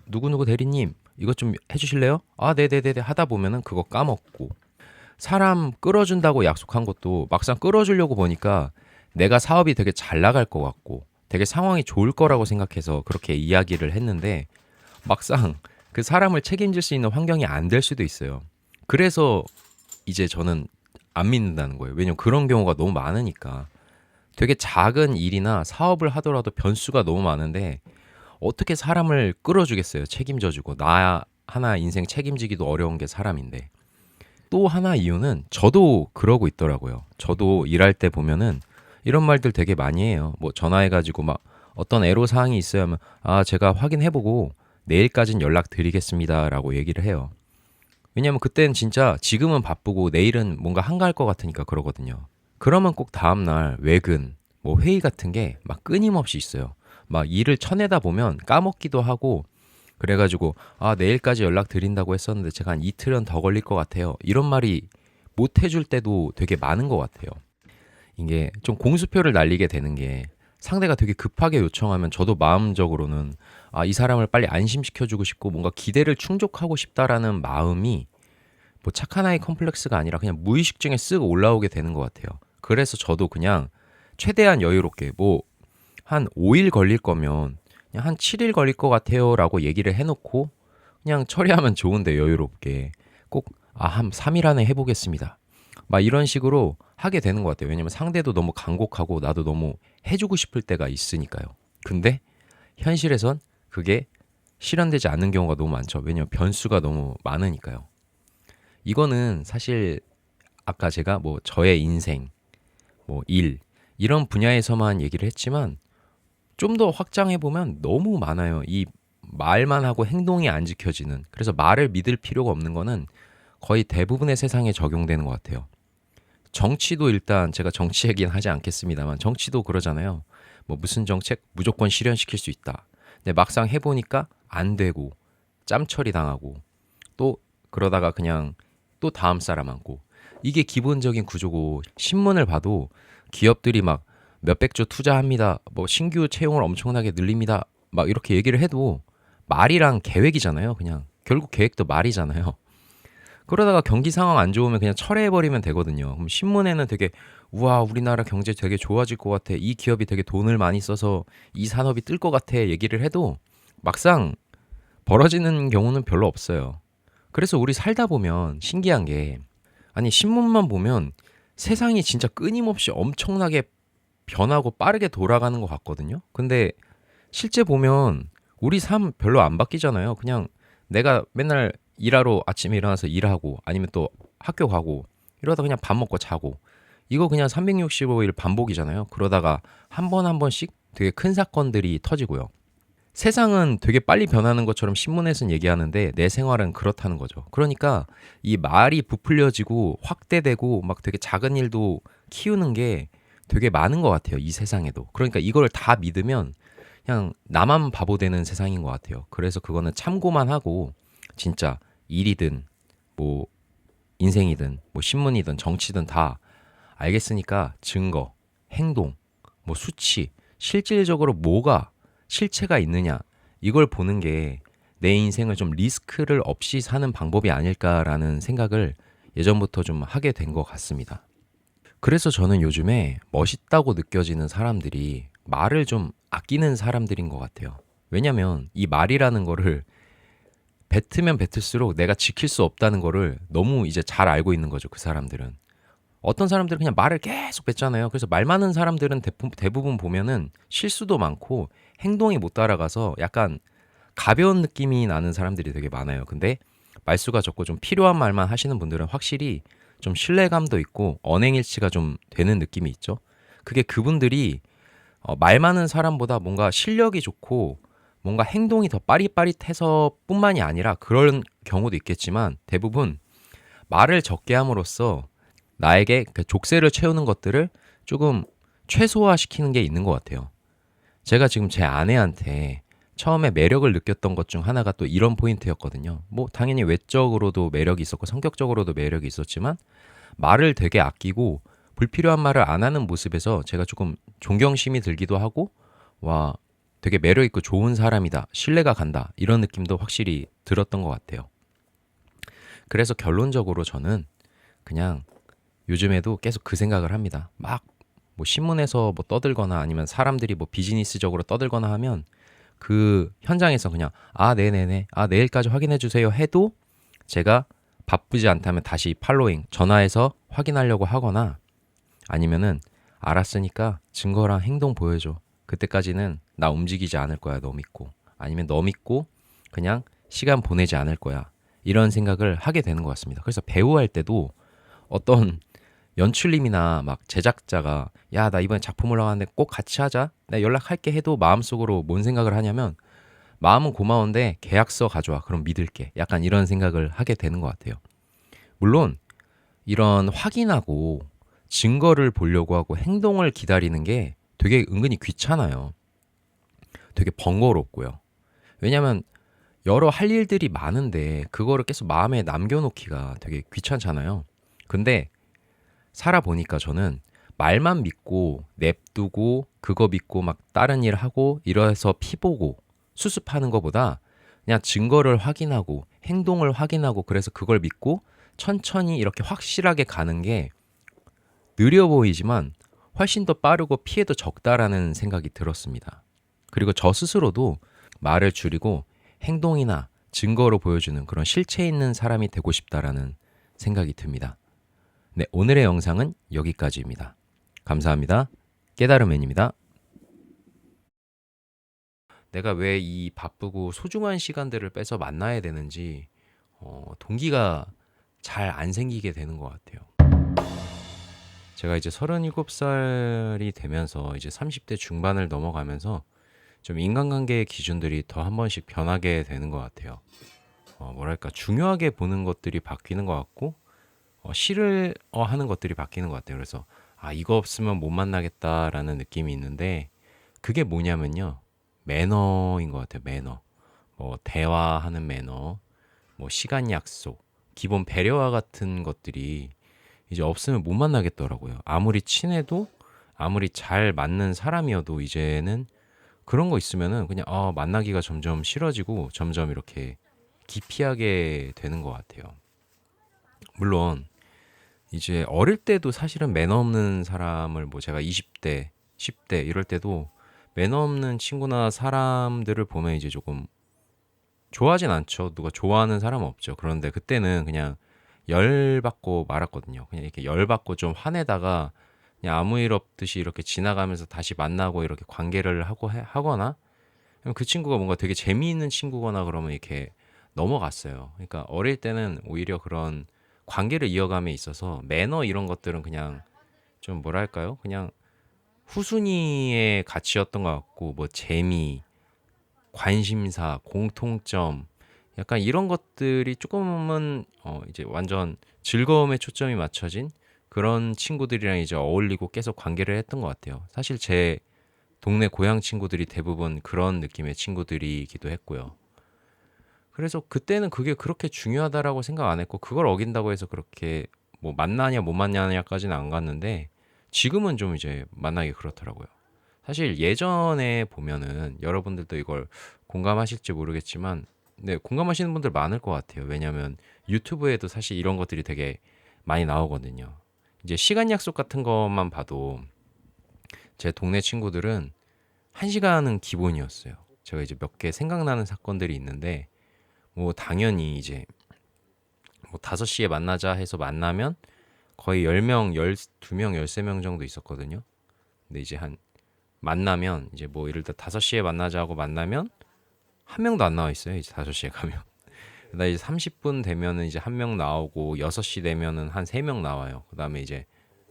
누구누구 대리님 이것 좀 해주실래요? 네네네네 하다 보면은 그거 까먹고 사람 끌어준다고 약속한 것도 막상 끌어주려고 보니까 내가 사업이 되게 잘 나갈 것 같고 되게 상황이 좋을 거라고 생각해서 그렇게 이야기를 했는데 막상 그 사람을 책임질 수 있는 환경이 안 될 수도 있어요. 그래서 이제 저는 안 믿는다는 거예요. 왜냐면 그런 경우가 너무 많으니까. 되게 작은 일이나 사업을 하더라도 변수가 너무 많은데 어떻게 사람을 끌어주겠어요. 책임져주고. 나 하나 인생 책임지기도 어려운 게 사람인데. 또 하나 이유는 저도 그러고 있더라고요. 저도 일할 때 보면은 이런 말들 되게 많이 해요. 뭐 전화해가지고 막 어떤 애로사항이 있어야 하면 제가 확인해보고 내일까진 연락드리겠습니다 라고 얘기를 해요. 왜냐면 그때는 진짜 지금은 바쁘고 내일은 뭔가 한가할 것 같으니까 그러거든요. 그러면 꼭 다음날 외근, 뭐 회의 같은 게 막 끊임없이 있어요. 막 일을 쳐내다 보면 까먹기도 하고 그래가지고 내일까지 연락드린다고 했었는데 제가 한 이틀은 더 걸릴 것 같아요. 이런 말이 못 해줄 때도 되게 많은 것 같아요. 이게 좀 공수표를 날리게 되는 게 상대가 되게 급하게 요청하면 저도 마음적으로는 이 사람을 빨리 안심시켜주고 싶고 뭔가 기대를 충족하고 싶다라는 마음이 뭐 착한 아이 컴플렉스가 아니라 그냥 무의식 중에 쓱 올라오게 되는 것 같아요. 그래서 저도 그냥 최대한 여유롭게 뭐 한 5일 걸릴 거면 그냥 한 7일 걸릴 것 같아요 라고 얘기를 해놓고 그냥 처리하면 좋은데 여유롭게 꼭 한 3일 안에 해보겠습니다. 막 이런 식으로 하게 되는 것 같아요. 왜냐면 상대도 너무 간곡하고 나도 너무 해주고 싶을 때가 있으니까요. 근데 현실에선 그게 실현되지 않는 경우가 너무 많죠. 왜냐면 변수가 너무 많으니까요. 이거는 사실 아까 제가 뭐 저의 인생, 뭐 일, 이런 분야에서만 얘기를 했지만 좀 더 확장해보면 너무 많아요. 이 말만 하고 행동이 안 지켜지는. 그래서 말을 믿을 필요가 없는 거는 거의 대부분의 세상에 적용되는 것 같아요. 정치도 일단 제가 정치 얘기는 하지 않겠습니다만 정치도 그러잖아요. 뭐 무슨 정책 무조건 실현시킬 수 있다. 근데 막상 해보니까 안 되고 짬처리 당하고 또 그러다가 그냥 또 다음 사람 앉고 이게 기본적인 구조고 신문을 봐도 기업들이 막 몇백조 투자합니다. 뭐 신규 채용을 엄청나게 늘립니다. 막 이렇게 얘기를 해도 말이랑 계획이잖아요. 그냥 결국 계획도 말이잖아요. 그러다가 경기 상황 안 좋으면 그냥 철회해버리면 되거든요. 그럼 신문에는 되게 우와 우리나라 경제 되게 좋아질 것 같아. 이 기업이 되게 돈을 많이 써서 이 산업이 뜰 것 같아 얘기를 해도 막상 벌어지는 경우는 별로 없어요. 그래서 우리 살다 보면 신기한 게 아니 신문만 보면 세상이 진짜 끊임없이 엄청나게 변하고 빠르게 돌아가는 것 같거든요. 근데 실제 보면 우리 삶 별로 안 바뀌잖아요. 그냥 내가 맨날 일하러 아침에 일어나서 일하고 아니면 또 학교 가고 이러다 그냥 밥 먹고 자고 이거 그냥 365일 반복이잖아요. 그러다가 한 번 한 번씩 되게 큰 사건들이 터지고요. 세상은 되게 빨리 변하는 것처럼 신문에서는 얘기하는데 내 생활은 그렇다는 거죠. 그러니까 이 말이 부풀려지고 확대되고 막 되게 작은 일도 키우는 게 되게 많은 것 같아요. 이 세상에도. 그러니까 이걸 다 믿으면 그냥 나만 바보 되는 세상인 것 같아요. 그래서 그거는 참고만 하고 진짜 일이든 뭐 인생이든 뭐 신문이든 정치든 다 알겠으니까 증거, 행동, 뭐 수치, 실질적으로 뭐가 실체가 있느냐 이걸 보는 게 내 인생을 좀 리스크를 없이 사는 방법이 아닐까라는 생각을 예전부터 좀 하게 된 것 같습니다. 그래서 저는 요즘에 멋있다고 느껴지는 사람들이 말을 좀 아끼는 사람들인 것 같아요. 왜냐면 이 말이라는 거를 뱉으면 뱉을수록 내가 지킬 수 없다는 거를 너무 이제 잘 알고 있는 거죠, 그 사람들은. 어떤 사람들은 그냥 말을 계속 뱉잖아요. 그래서 말 많은 사람들은 대부분 보면은 실수도 많고 행동이 못 따라가서 약간 가벼운 느낌이 나는 사람들이 되게 많아요. 근데 말수가 적고 좀 필요한 말만 하시는 분들은 확실히 좀 신뢰감도 있고 언행일치가 좀 되는 느낌이 있죠. 그게 그분들이 말 많은 사람보다 뭔가 실력이 좋고 뭔가 행동이 더 빠릿빠릿해서 뿐만이 아니라 그런 경우도 있겠지만 대부분 말을 적게 함으로써 나에게 그 족쇄를 채우는 것들을 조금 최소화시키는 게 있는 것 같아요. 제가 지금 제 아내한테 처음에 매력을 느꼈던 것 중 하나가 또 이런 포인트였거든요. 뭐 당연히 외적으로도 매력이 있었고 성격적으로도 매력이 있었지만 말을 되게 아끼고 불필요한 말을 안 하는 모습에서 제가 조금 존경심이 들기도 하고 와 되게 매력 있고 좋은 사람이다. 신뢰가 간다. 이런 느낌도 확실히 들었던 것 같아요. 그래서 결론적으로 저는 그냥 요즘에도 계속 그 생각을 합니다. 막 뭐 신문에서 뭐 떠들거나 아니면 사람들이 뭐 비즈니스적으로 떠들거나 하면 그 현장에서 그냥 아 네네네 아 내일까지 확인해 주세요 해도 제가 바쁘지 않다면 다시 팔로잉 전화해서 확인하려고 하거나 아니면은 알았으니까 증거랑 행동 보여줘. 그때까지는 나 움직이지 않을 거야. 너 믿고. 아니면 너 믿고 그냥 시간 보내지 않을 거야. 이런 생각을 하게 되는 것 같습니다. 그래서 배우할 때도 어떤 연출님이나 막 제작자가 야, 나 이번에 작품 올라가는데 꼭 같이 하자. 내가 연락할게 해도 마음속으로 뭔 생각을 하냐면 마음은 고마운데 계약서 가져와. 그럼 믿을게. 약간 이런 생각을 하게 되는 것 같아요. 물론 이런 확인하고 증거를 보려고 하고 행동을 기다리는 게 되게 은근히 귀찮아요. 되게 번거롭고요. 왜냐면 여러 할 일들이 많은데 그거를 계속 마음에 남겨놓기가 되게 귀찮잖아요. 근데 살아보니까 저는 말만 믿고 냅두고 그거 믿고 막 다른 일 하고 이래서 피보고 수습하는 것보다 그냥 증거를 확인하고 행동을 확인하고 그래서 그걸 믿고 천천히 이렇게 확실하게 가는 게 느려 보이지만 훨씬 더 빠르고 피해도 적다라는 생각이 들었습니다. 그리고 저 스스로도 말을 줄이고 행동이나 증거로 보여주는 그런 실체 있는 사람이 되고 싶다라는 생각이 듭니다. 네, 오늘의 영상은 여기까지입니다. 감사합니다. 깨달음맨입니다. 내가 왜 이 바쁘고 소중한 시간들을 빼서 만나야 되는지 동기가 잘 안 생기게 되는 것 같아요. 제가 이제 37살이 되면서 이제 30대 중반을 넘어가면서 좀 인간관계의 기준들이 더 한 번씩 변하게 되는 것 같아요. 뭐랄까 중요하게 보는 것들이 바뀌는 것 같고 싫어하는 것들이 바뀌는 것 같아요. 그래서 아 이거 없으면 못 만나겠다라는 느낌이 있는데 그게 뭐냐면요. 매너인 것 같아요. 매너. 뭐 대화하는 매너, 뭐 시간 약속, 기본 배려와 같은 것들이 이제 없으면 못 만나겠더라고요. 아무리 친해도 아무리 잘 맞는 사람이어도 이제는 그런 거 있으면은 그냥 만나기가 점점 싫어지고 점점 이렇게 기피하게 되는 것 같아요. 물론 이제 어릴 때도 사실은 매너 없는 사람을 뭐 제가 20대, 10대 이럴 때도 매너 없는 친구나 사람들을 보면 이제 조금 좋아하진 않죠. 누가 좋아하는 사람은 없죠. 그런데 그때는 그냥 열받고 말았거든요. 그냥 이렇게 열받고 좀 화내다가 그냥 아무 일 없듯이 이렇게 지나가면서 다시 만나고 이렇게 관계를 하거나 그 친구가 뭔가 되게 재미있는 친구거나 그러면 이렇게 넘어갔어요. 그러니까 어릴 때는 오히려 그런 관계를 이어감에 있어서 매너 이런 것들은 그냥 좀 뭐랄까요? 그냥 후순위의 가치였던 것 같고 뭐 재미, 관심사, 공통점 약간 이런 것들이 조금은 이제 완전 즐거움에 초점이 맞춰진 그런 친구들이랑 이제 어울리고 계속 관계를 했던 것 같아요. 사실 제 동네 고향 친구들이 대부분 그런 느낌의 친구들이기도 했고요. 그래서 그때는 그게 그렇게 중요하다라고 생각 안 했고 그걸 어긴다고 해서 그렇게 뭐 만나냐 못 만나냐까지는 안 갔는데 지금은 좀 이제 만나기 그렇더라고요. 사실 예전에 보면은 여러분들도 이걸 공감하실지 모르겠지만 네, 공감하시는 분들 많을 것 같아요. 왜냐면 유튜브에도 사실 이런 것들이 되게 많이 나오거든요. 이제 시간 약속 같은 것만 봐도 제 동네 친구들은 한 시간은 기본이었어요. 제가 이제 몇 개 생각나는 사건들이 있는데 뭐 당연히 이제 뭐 5시에 만나자 해서 만나면 거의 10명, 12명, 13명 정도 있었거든요. 근데 이제 한 만나면 이제 뭐 예를 들어 5시에 만나자고 만나면 한 명도 안 나와 있어요. 이제 5시에 가면. 그다음 이제 30분 되면은 이제 한 명 나오고 6시 되면은 한 3명 나와요. 그다음에 이제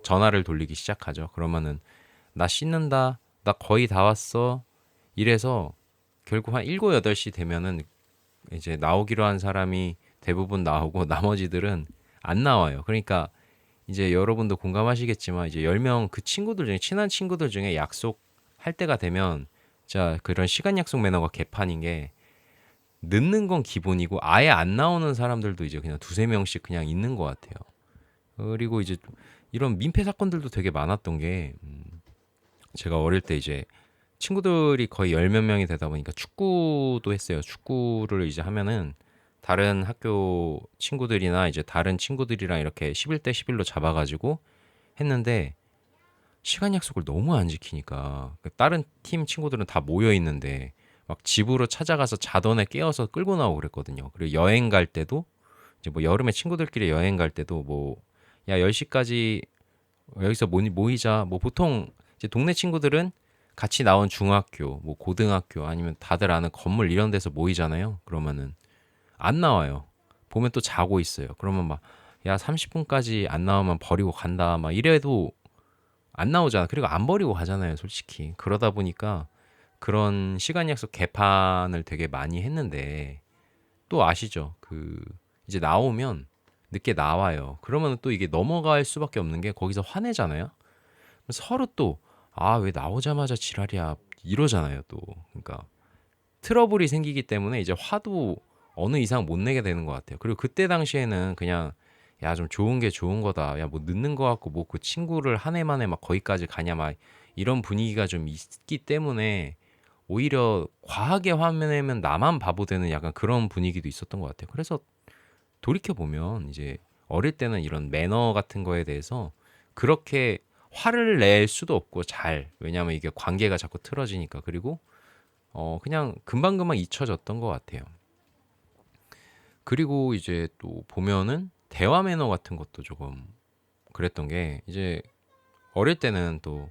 전화를 돌리기 시작하죠. 그러면은 나 씻는다. 나 거의 다 왔어. 이래서 결국 한 7, 8시 되면은 이제 나오기로 한 사람이 대부분 나오고 나머지들은 안 나와요. 그러니까 이제 여러분도 공감하시겠지만 이제 10명 그 친구들 중에 친한 친구들 중에 약속할 때가 되면 자 그런 시간 약속 매너가 개판인 게 늦는 건 기본이고 아예 안 나오는 사람들도 이제 그냥 두세 명씩 그냥 있는 것 같아요. 그리고 이제 이런 민폐 사건들도 되게 많았던 게 제가 어릴 때 이제 친구들이 거의 열 몇 명이 되다 보니까 축구도 했어요. 축구를 이제 하면은 다른 학교 친구들이나 이제 다른 친구들이랑 이렇게 11대 11로 잡아가지고 했는데 시간 약속을 너무 안 지키니까 다른 팀 친구들은 다 모여 있는데 막 집으로 찾아가서 자던에 깨워서 끌고 나오고 그랬거든요. 그리고 여행 갈 때도 이제 뭐 여름에 친구들끼리 여행 갈 때도 뭐 야 10시까지 여기서 모이자. 뭐 보통 이제 동네 친구들은 같이 나온 중학교, 뭐 고등학교 아니면 다들 아는 건물 이런 데서 모이잖아요. 그러면은 안 나와요. 보면 또 자고 있어요. 그러면 막 야 30분까지 안 나오면 버리고 간다. 막 이래도 안 나오잖아. 그리고 안 버리고 가잖아요, 솔직히. 그러다 보니까 그런 시간 약속 개판을 되게 많이 했는데 또 아시죠? 그 이제 나오면 늦게 나와요. 그러면 또 이게 넘어갈 수밖에 없는 게 거기서 화내잖아요. 서로 또 아, 왜 나오자마자 지랄이야 이러잖아요, 또. 그러니까 트러블이 생기기 때문에 이제 화도 어느 이상 못 내게 되는 것 같아요. 그리고 그때 당시에는 그냥 야, 좀 좋은 게 좋은 거다. 야, 뭐 늦는 거 같고 뭐 그 친구를 한 해 만에 막 거기까지 가냐 막 이런 분위기가 좀 있기 때문에 오히려 과하게 화내면 나만 바보 되는 약간 그런 분위기도 있었던 것 같아요. 그래서 돌이켜 보면 이제 어릴 때는 이런 매너 같은 거에 대해서 그렇게 화를 낼 수도 없고 잘 왜냐하면 이게 관계가 자꾸 틀어지니까 그리고 그냥 금방금방 잊혀졌던 것 같아요. 그리고 이제 또 보면은 대화 매너 같은 것도 조금 그랬던 게 이제 어릴 때는 또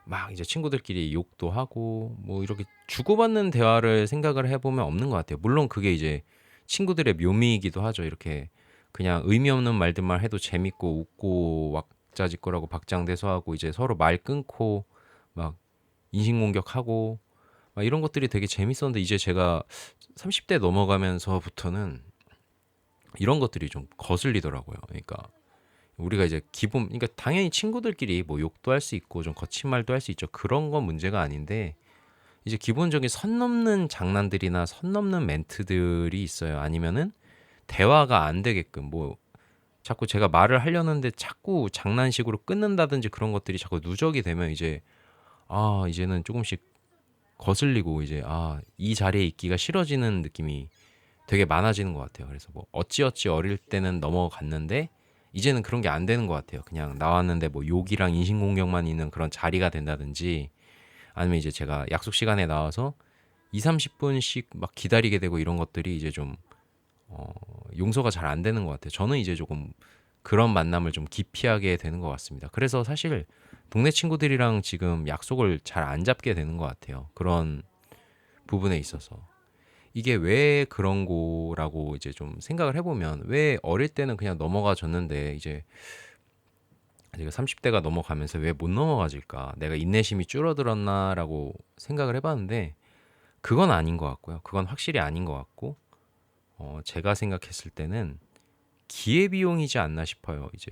막 이제 친구들끼리 욕도 하고 뭐 이렇게 주고받는 대화를 생각을 해보면 없는 것 같아요. 물론 그게 이제 친구들의 묘미이기도 하죠. 이렇게 그냥 의미 없는 말들만 해도 재밌고 웃고 왁자지껄하고 박장대소하고 이제 서로 말 끊고 막 인신공격하고 막 이런 것들이 되게 재밌었는데 이제 제가 30대 넘어가면서부터는 이런 것들이 좀 거슬리더라고요. 그러니까 우리가 이제 기본 그러니까 당연히 친구들끼리 뭐 욕도 할 수 있고 좀 거친 말도 할 수 있죠. 그런 건 문제가 아닌데 이제 기본적인 선 넘는 장난들이나 선 넘는 멘트들이 있어요. 아니면은 대화가 안 되게끔 뭐 자꾸 제가 말을 하려는데 자꾸 장난식으로 끊는다든지 그런 것들이 자꾸 누적이 되면 이제 아 이제는 조금씩 거슬리고 이제 이 자리에 있기가 싫어지는 느낌이 되게 많아지는 것 같아요. 그래서 뭐 어찌어찌 어릴 때는 넘어갔는데 이제는 그런 게 안 되는 것 같아요. 그냥 나왔는데 뭐 욕이랑 인신공격만 있는 그런 자리가 된다든지, 아니면 이제 제가 약속 시간에 나와서 2, 30분씩 막 기다리게 되고, 이런 것들이 이제 좀 용서가 잘 안 되는 것 같아요. 저는 이제 조금 그런 만남을 좀 기피하게 되는 것 같습니다. 그래서 사실 동네 친구들이랑 지금 약속을 잘 안 잡게 되는 것 같아요. 그런 부분에 있어서. 이게 왜 그런 거라고 이제 좀 생각을 해보면, 왜 어릴 때는 그냥 넘어가 줬는데 이제 제가 30대가 넘어가면서 왜 못 넘어가질까? 내가 인내심이 줄어들었나라고 생각을 해봤는데, 그건 아닌 것 같고요. 그건 확실히 아닌 것 같고, 제가 생각했을 때는 기회비용이지 않나 싶어요. 이제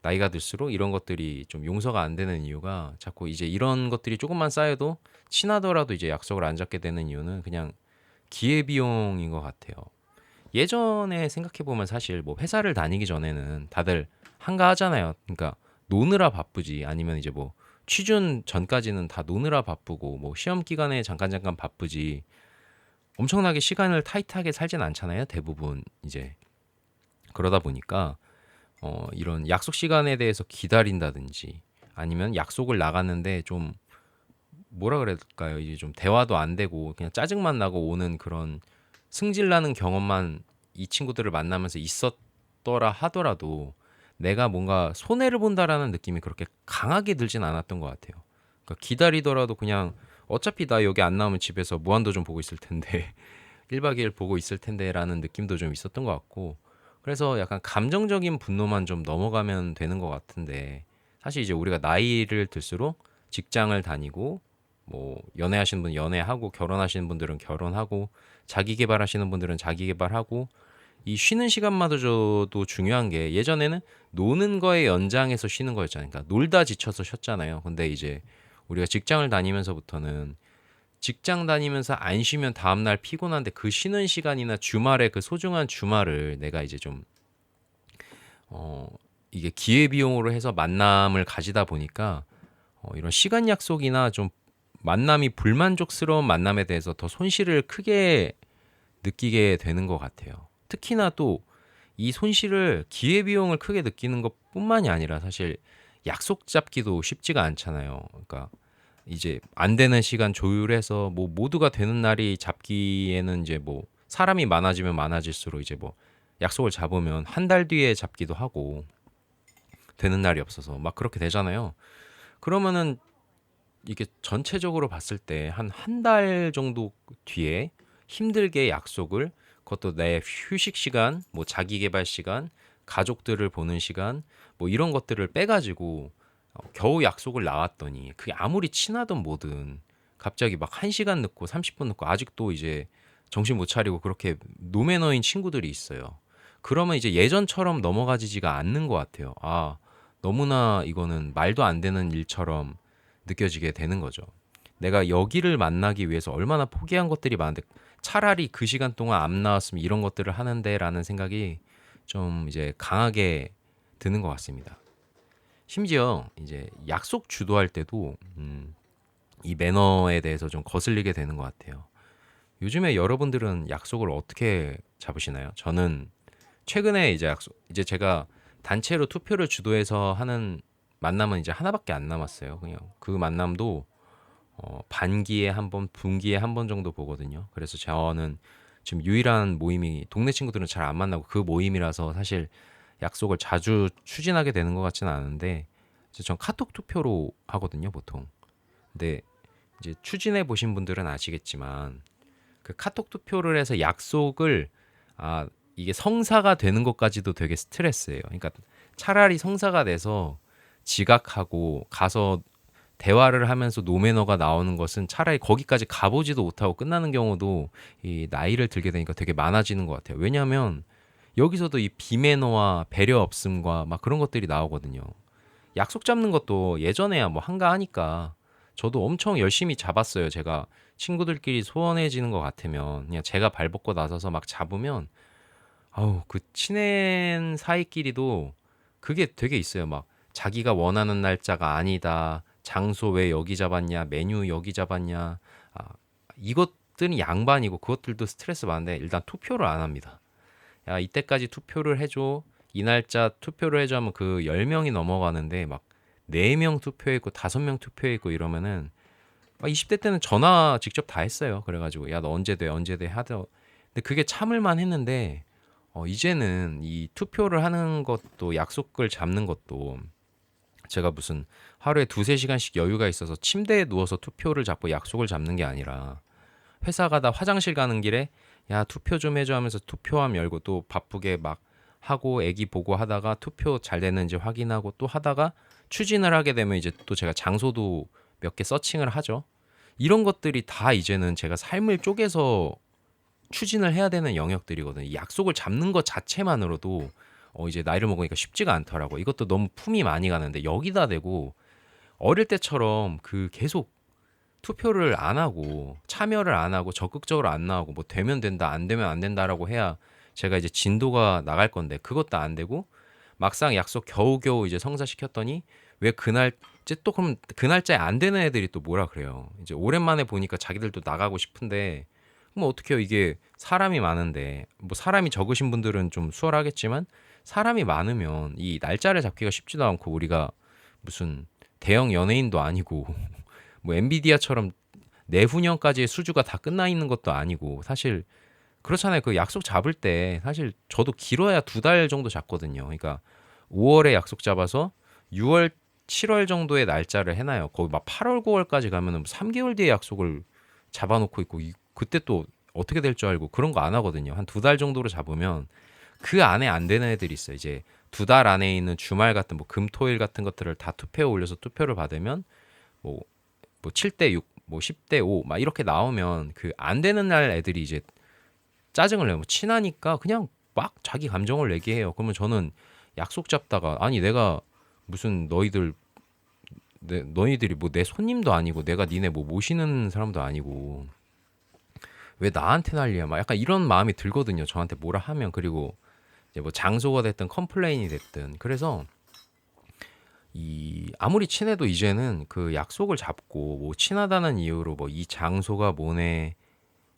나이가 들수록 이런 것들이 좀 용서가 안 되는 이유가, 자꾸 이제 이런 것들이 조금만 쌓여도 친하더라도 이제 약속을 안 잡게 되는 이유는 그냥 기회비용인 것 같아요. 예전에 생각해보면 사실 뭐 회사를 다니기 전에는 다들 한가하잖아요. 그러니까 노느라 바쁘지, 아니면 이제 뭐 취준 전까지는 다 노느라 바쁘고, 뭐 시험 기간에 잠깐 바쁘지 엄청나게 시간을 타이트하게 살진 않잖아요. 대부분 이제. 그러다 보니까 이런 약속 시간에 대해서 기다린다든지, 아니면 약속을 나갔는데 좀 뭐라 그럴까요? 이제 좀 대화도 안 되고 그냥 짜증만 나고 오는 그런 승질나는 경험만 이 친구들을 만나면서 있었더라 하더라도, 내가 뭔가 손해를 본다라는 느낌이 그렇게 강하게 들진 않았던 것 같아요. 그러니까 기다리더라도 그냥 어차피 나 여기 안 나오면 집에서 무한도전 보고 있을 텐데 1박 2일 보고 있을 텐데라는 느낌도 좀 있었던 것 같고, 그래서 약간 감정적인 분노만 좀 넘어가면 되는 것 같은데, 사실 이제 우리가 나이를 들수록 직장을 다니고, 뭐 연애하시는 분 연애하고, 결혼하시는 분들은 결혼하고, 자기 개발하시는 분들은 자기 개발하고, 이 쉬는 시간마저도 중요한 게, 예전에는 노는 거의 연장에서 쉬는 거였잖아요. 그러니까 놀다 지쳐서 쉬었잖아요. 근데 이제 우리가 직장을 다니면서부터는, 직장 다니면서 안 쉬면 다음날 피곤한데, 그 쉬는 시간이나 주말에 그 소중한 주말을 내가 이제 좀 어, 이게 기회비용으로 해서 만남을 가지다 보니까 이런 시간 약속이나 좀 만남이 불만족스러운 만남에 대해서 더 손실을 크게 느끼게 되는 것 같아요. 특히나 또 이 손실을, 기회비용을 크게 느끼는 것뿐만이 아니라 사실 약속 잡기도 쉽지가 않잖아요. 그러니까 이제 안 되는 시간 조율해서 뭐 모두가 되는 날이 잡기에는, 이제 뭐 사람이 많아지면 많아질수록 이제 뭐 약속을 잡으면 한 달 뒤에 잡기도 하고, 되는 날이 없어서 막 그렇게 되잖아요. 그러면은 이게 전체적으로 봤을 때 한 달 정도 뒤에 힘들게 약속을, 그것도 내 휴식 시간, 뭐 자기 개발 시간, 가족들을 보는 시간, 뭐 이런 것들을 빼가지고 겨우 약속을 나왔더니, 그게 아무리 친하든 뭐든 갑자기 막 1시간 늦고 30분 늦고 아직도 이제 정신 못 차리고 그렇게 노매너인 친구들이 있어요. 그러면 이제 예전처럼 넘어가지지가 않는 것 같아요. 너무나 이거는 말도 안 되는 일처럼 느껴지게 되는 거죠. 내가 여기를 만나기 위해서 얼마나 포기한 것들이 많은데, 차라리 그 시간 동안 안 나왔으면 이런 것들을 하는데라는 생각이 좀 이제 강하게 드는 것 같습니다. 심지어 이제 약속 주도할 때도 이 매너에 대해서 좀 거슬리게 되는 것 같아요. 요즘에 여러분들은 약속을 어떻게 잡으시나요? 저는 최근에 이제 제가 단체로 투표를 주도해서 하는 만남은 이제 하나밖에 안 남았어요. 그냥 그 만남도 반기에 한 번, 분기에 한 번 정도 보거든요. 그래서 저는 지금 유일한 모임이, 동네 친구들은 잘 안 만나고 그 모임이라서 사실 약속을 자주 추진하게 되는 것 같지는 않은데, 이제 전 카톡 투표로 하거든요, 보통. 근데 이제 추진해 보신 분들은 아시겠지만, 그 카톡 투표를 해서 약속을, 아 이게 성사가 되는 것까지도 되게 스트레스예요. 그러니까 차라리 성사가 돼서 지각하고 가서 대화를 하면서 노매너가 나오는 것은, 차라리 거기까지 가보지도 못하고 끝나는 경우도 이 나이를 들게 되니까 되게 많아지는 것 같아요. 왜냐하면 여기서도 이 비매너와 배려 없음과 막 그런 것들이 나오거든요. 약속 잡는 것도 예전에야 뭐 한가하니까 저도 엄청 열심히 잡았어요. 제가 친구들끼리 소원해지는 것 같으면 그냥 제가 발벗고 나서서 막 잡으면, 아우 그 친한 사이끼리도 그게 되게 있어요. 막 자기가 원하는 날짜가 아니다, 장소 왜 여기 잡았냐, 메뉴 여기 잡았냐, 이것들은 양반이고 그것들도 스트레스 많은데 일단 투표를 안 합니다. 야, 이때까지 투표를 해줘. 이 날짜 투표를 해줘 하면 그 10명이 넘어가는데 막 4명 투표했고 5명 투표했고 이러면은 막 20대 때는 전화 직접 다 했어요. 그래가지고 야, 너 언제 돼? 언제 돼? 하더. 근데 그게 참을만 했는데 이제는 이 투표를 하는 것도 약속을 잡는 것도 제가 무슨 하루에 2~3시간씩 여유가 있어서 침대에 누워서 투표를 잡고 약속을 잡는 게 아니라 회사 가다 화장실 가는 길에 야 투표 좀 해줘 하면서 투표함 열고 또 바쁘게 막 하고 애기 보고 하다가 투표 잘 됐는지 확인하고 또 하다가 추진을 하게 되면 이제 또 제가 장소도 몇 개 서칭을 하죠. 이런 것들이 다 이제는 제가 삶을 쪼개서 추진을 해야 되는 영역들이거든요. 이 약속을 잡는 것 자체만으로도 이제 나이를 먹으니까 쉽지가 않더라고. 이것도 너무 품이 많이 가는데 여기다 대고 어릴 때처럼 그 계속 투표를 안 하고 참여를 안 하고 적극적으로 안 나오고 뭐 되면 된다 안 되면 안 된다라고 해야 제가 이제 진도가 나갈 건데 그것도 안 되고 막상 약속 겨우겨우 이제 성사시켰더니 왜 그날 이제 또 그럼 그 날짜에 안 되는 애들이 또 뭐라 그래요. 이제 오랜만에 보니까 자기들도 나가고 싶은데 그럼 어떡해요. 이게 사람이 많은데 뭐 사람이 적으신 분들은 좀 수월하겠지만 사람이 많으면 이 날짜를 잡기가 쉽지도 않고 우리가 무슨 대형 연예인도 아니고 뭐 엔비디아처럼 내후년까지의 수주가 다 끝나 있는 것도 아니고 사실 그렇잖아요. 그 약속 잡을 때 사실 저도 길어야 2달 정도 잡거든요. 그러니까 5월에 약속 잡아서 6월, 7월 정도의 날짜를 해놔요. 거의 막 8월, 9월까지 가면은 3개월 뒤에 약속을 잡아놓고 있고 그때 또 어떻게 될 줄 알고 그런 거 안 하거든요. 한 2달 정도로 잡으면 그 안에 안 되는 애들이 있어요. 이제 2달 안에 있는 주말 같은 뭐 금, 토, 일 같은 것들을 다 투표에 올려서 투표를 받으면 뭐, 뭐 7대 6, 뭐 10대 5 막 이렇게 나오면 그 안 되는 날 애들이 이제 짜증을 내요. 뭐 친하니까 그냥 막 자기 감정을 내게 해요. 그러면 저는 약속 잡다가 아니 내가 무슨 너희들이 뭐 내 손님도 아니고 내가 니네 뭐 모시는 사람도 아니고 왜 나한테 난리야? 막 약간 이런 마음이 들거든요. 저한테 뭐라 하면 그리고 이제 뭐 장소가 됐든 컴플레인이 됐든 그래서 이 아무리 친해도 이제는 그 약속을 잡고 뭐 친하다는 이유로 뭐 이 장소가 뭐네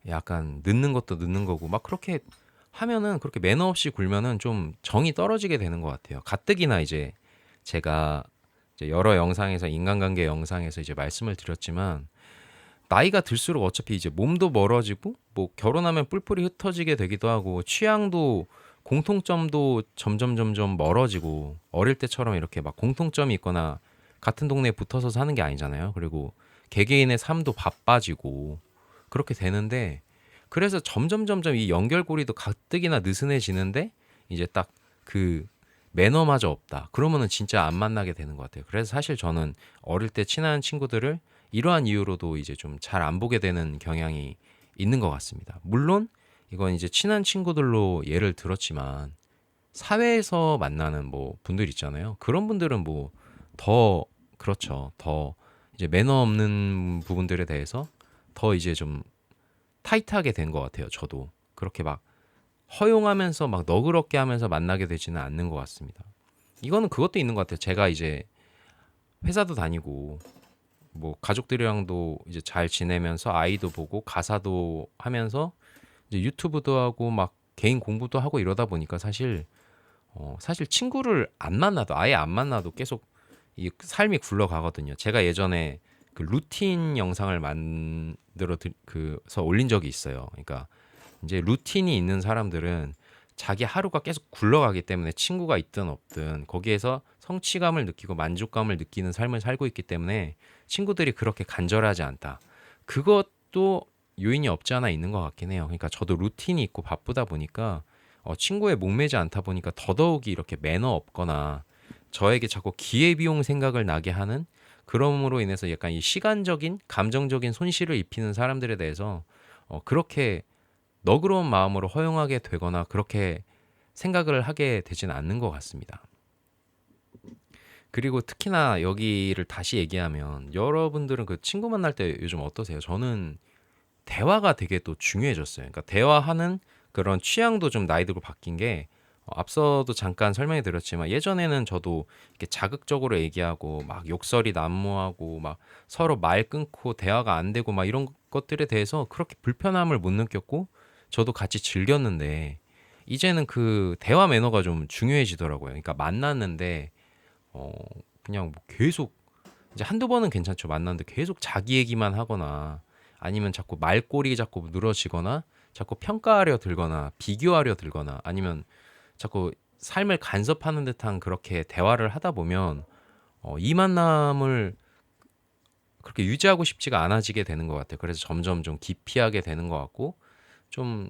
약간 늦는 것도 늦는 거고 막 그렇게 하면은 그렇게 매너 없이 굴면은 좀 정이 떨어지게 되는 것 같아요. 가뜩이나 이제 제가 이제 여러 영상에서 인간관계 영상에서 이제 말씀을 드렸지만 나이가 들수록 어차피 이제 몸도 멀어지고 뭐 결혼하면 뿔뿔이 흩어지게 되기도 하고 취향도 공통점도 점점 멀어지고 어릴 때처럼 이렇게 막 공통점이 있거나 같은 동네에 붙어서 사는 게 아니잖아요. 그리고 개개인의 삶도 바빠지고 그렇게 되는데 그래서 점점 이 연결고리도 가뜩이나 느슨해지는데 이제 딱 그 매너마저 없다. 그러면은 진짜 안 만나게 되는 것 같아요. 그래서 사실 저는 어릴 때 친한 친구들을 이러한 이유로도 이제 좀 잘 안 보게 되는 경향이 있는 것 같습니다. 물론 이건 이제 친한 친구들로 예를 들었지만 사회에서 만나는 뭐 분들 있잖아요. 그런 분들은 뭐 더 그렇죠. 더 이제 매너 없는 부분들에 대해서 더 이제 좀 타이트하게 된 것 같아요. 저도 그렇게 막 허용하면서 막 너그럽게 하면서 만나게 되지는 않는 것 같습니다. 이거는 그것도 있는 것 같아요. 제가 이제 회사도 다니고 뭐 가족들이랑도 이제 잘 지내면서 아이도 보고 가사도 하면서 이제 유튜브도 하고 막 개인 공부도 하고 이러다 보니까 사실 친구를 안 만나도 아예 안 만나도 계속 이 삶이 굴러가거든요. 제가 예전에 그 루틴 영상을 만들어 그서 올린 적이 있어요. 그러니까 이제 루틴이 있는 사람들은 자기 하루가 계속 굴러가기 때문에 친구가 있든 없든 거기에서 성취감을 느끼고 만족감을 느끼는 삶을 살고 있기 때문에 친구들이 그렇게 간절하지 않다. 그것도 요인이 없지 않아 있는 것 같긴 해요. 그러니까 저도 루틴이 있고 바쁘다 보니까 친구에 목매지 않다 보니까 더더욱이 이렇게 매너 없거나 저에게 자꾸 기회비용 생각을 나게 하는 그럼으로 인해서 약간 이 시간적인 감정적인 손실을 입히는 사람들에 대해서 그렇게 너그러운 마음으로 허용하게 되거나 그렇게 생각을 하게 되지는 않는 것 같습니다. 그리고 특히나 여기를 다시 얘기하면 여러분들은 그 친구 만날 때 요즘 어떠세요? 저는 대화가 되게 또 중요해졌어요. 그러니까 대화하는 그런 취향도 좀 나이 들고 바뀐 게 앞서도 잠깐 설명해 드렸지만 예전에는 저도 이렇게 자극적으로 얘기하고 막 욕설이 난무하고 막 서로 말 끊고 대화가 안 되고 막 이런 것들에 대해서 그렇게 불편함을 못 느꼈고 저도 같이 즐겼는데 이제는 그 대화 매너가 좀 중요해지더라고요. 그러니까 만났는데 어 그냥 뭐 계속 이제 한두 번은 괜찮죠. 만났는데 계속 자기 얘기만 하거나 아니면 자꾸 말꼬리 자꾸 늘어지거나 자꾸 평가하려 들거나 비교하려 들거나 아니면 자꾸 삶을 간섭하는 듯한 그렇게 대화를 하다 보면 이 만남을 그렇게 유지하고 싶지가 않아지게 되는 것 같아요. 그래서 점점 좀 기피하게 되는 것 같고 좀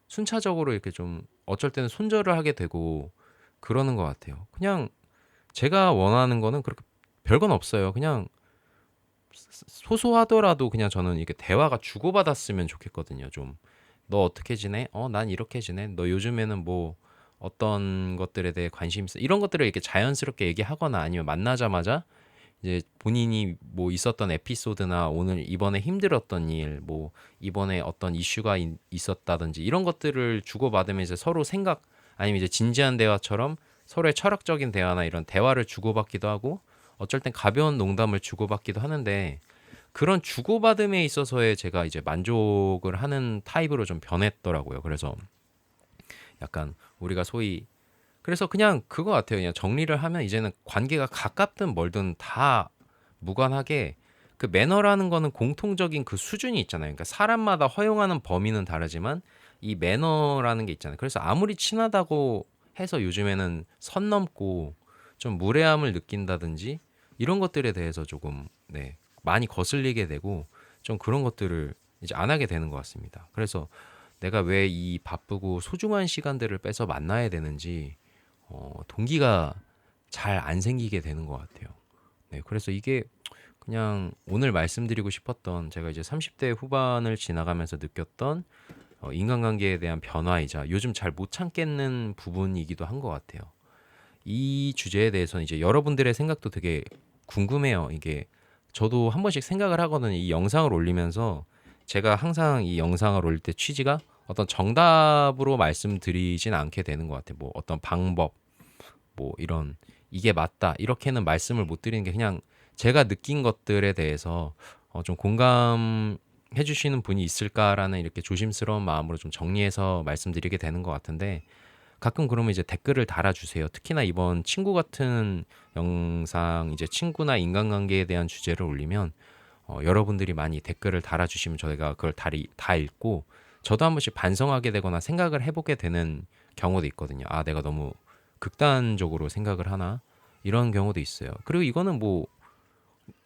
순차적으로 이렇게 좀 어쩔 때는 손절을 하게 되고 그러는 것 같아요. 그냥 제가 원하는 거는 그렇게 별건 없어요. 그냥 소소하더라도 그냥 저는 이게 대화가 주고받았으면 좋겠거든요. 좀 너 어떻게 지내? 난 이렇게 지내. 너 요즘에는 뭐 어떤 것들에 대해 관심 있어? 이런 것들을 이렇게 자연스럽게 얘기하거나 아니면 만나자마자 이제 본인이 뭐 있었던 에피소드나 오늘 이번에 힘들었던 일, 뭐 이번에 어떤 이슈가 있었다든지 이런 것들을 주고받으면 이제 서로 생각 아니면 이제 진지한 대화처럼 서로의 철학적인 대화나 이런 대화를 주고받기도 하고 어쩔 땐 가벼운 농담을 주고받기도 하는데 그런 주고받음에 있어서의 제가 이제 만족을 하는 타입으로 좀 변했더라고요. 그래서 약간 우리가 소위 그래서 그냥 그거 같아요. 그냥 정리를 하면 이제는 관계가 가깝든 멀든 다 무관하게 그 매너라는 거는 공통적인 그 수준이 있잖아요. 그러니까 사람마다 허용하는 범위는 다르지만 이 매너라는 게 있잖아요. 그래서 아무리 친하다고 해서 요즘에는 선 넘고 좀 무례함을 느낀다든지 이런 것들에 대해서 조금 많이 거슬리게 되고 좀 그런 것들을 이제 안 하게 되는 것 같습니다. 그래서 내가 왜 이 바쁘고 소중한 시간들을 빼서 만나야 되는지 동기가 잘 안 생기게 되는 것 같아요. 네, 그래서 이게 그냥 오늘 말씀드리고 싶었던 제가 이제 30대 후반을 지나가면서 느꼈던 인간관계에 대한 변화이자 요즘 잘 못 참겠는 부분이기도 한 것 같아요. 이 주제에 대해서는 이제 여러분들의 생각도 되게 궁금해요. 이게 저도 한 번씩 생각을 하거든요. 이 영상을 올리면서 제가 항상 이 영상을 올릴 때 취지가 어떤 정답으로 말씀드리진 않게 되는 것 같아요. 뭐 어떤 방법, 뭐 이런 이게 맞다 이렇게는 말씀을 못 드리는 게 그냥 제가 느낀 것들에 대해서 좀 공감해 주시는 분이 있을까라는 이렇게 조심스러운 마음으로 좀 정리해서 말씀드리게 되는 것 같은데 가끔 그러면 이제 댓글을 달아주세요. 특히나 이번 친구 같은 영상 이제 친구나 인간관계에 대한 주제를 올리면 여러분들이 많이 댓글을 달아주시면 저희가 그걸 다 읽고 저도 한 번씩 반성하게 되거나 생각을 해보게 되는 경우도 있거든요. 아, 내가 너무 극단적으로 생각을 하나? 이런 경우도 있어요. 그리고 이거는 뭐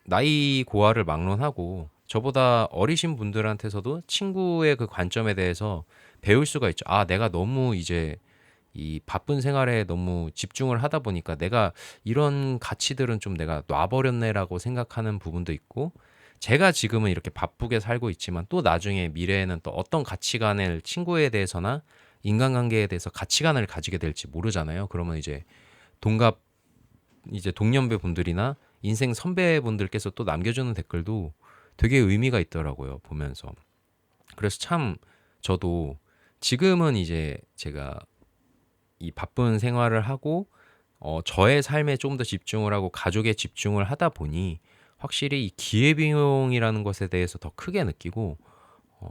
나이 고하를 막론하고 저보다 어리신 분들한테서도 친구의 그 관점에 대해서 배울 수가 있죠. 아, 내가 너무 이제 이 바쁜 생활에 너무 집중을 하다 보니까 내가 이런 가치들은 좀 내가 놔버렸네라고 생각하는 부분도 있고 제가 지금은 이렇게 바쁘게 살고 있지만 또 나중에 미래에는 또 어떤 가치관을 친구에 대해서나 인간관계에 대해서 가치관을 가지게 될지 모르잖아요. 그러면 이제 동갑 이제 동년배 분들이나 인생 선배분들께서 또 남겨주는 댓글도 되게 의미가 있더라고요. 보면서. 그래서 참 저도 지금은 이제 제가 이 바쁜 생활을 하고 저의 삶에 좀 더 집중을 하고 가족에 집중을 하다 보니 확실히 이 기회비용이라는 것에 대해서 더 크게 느끼고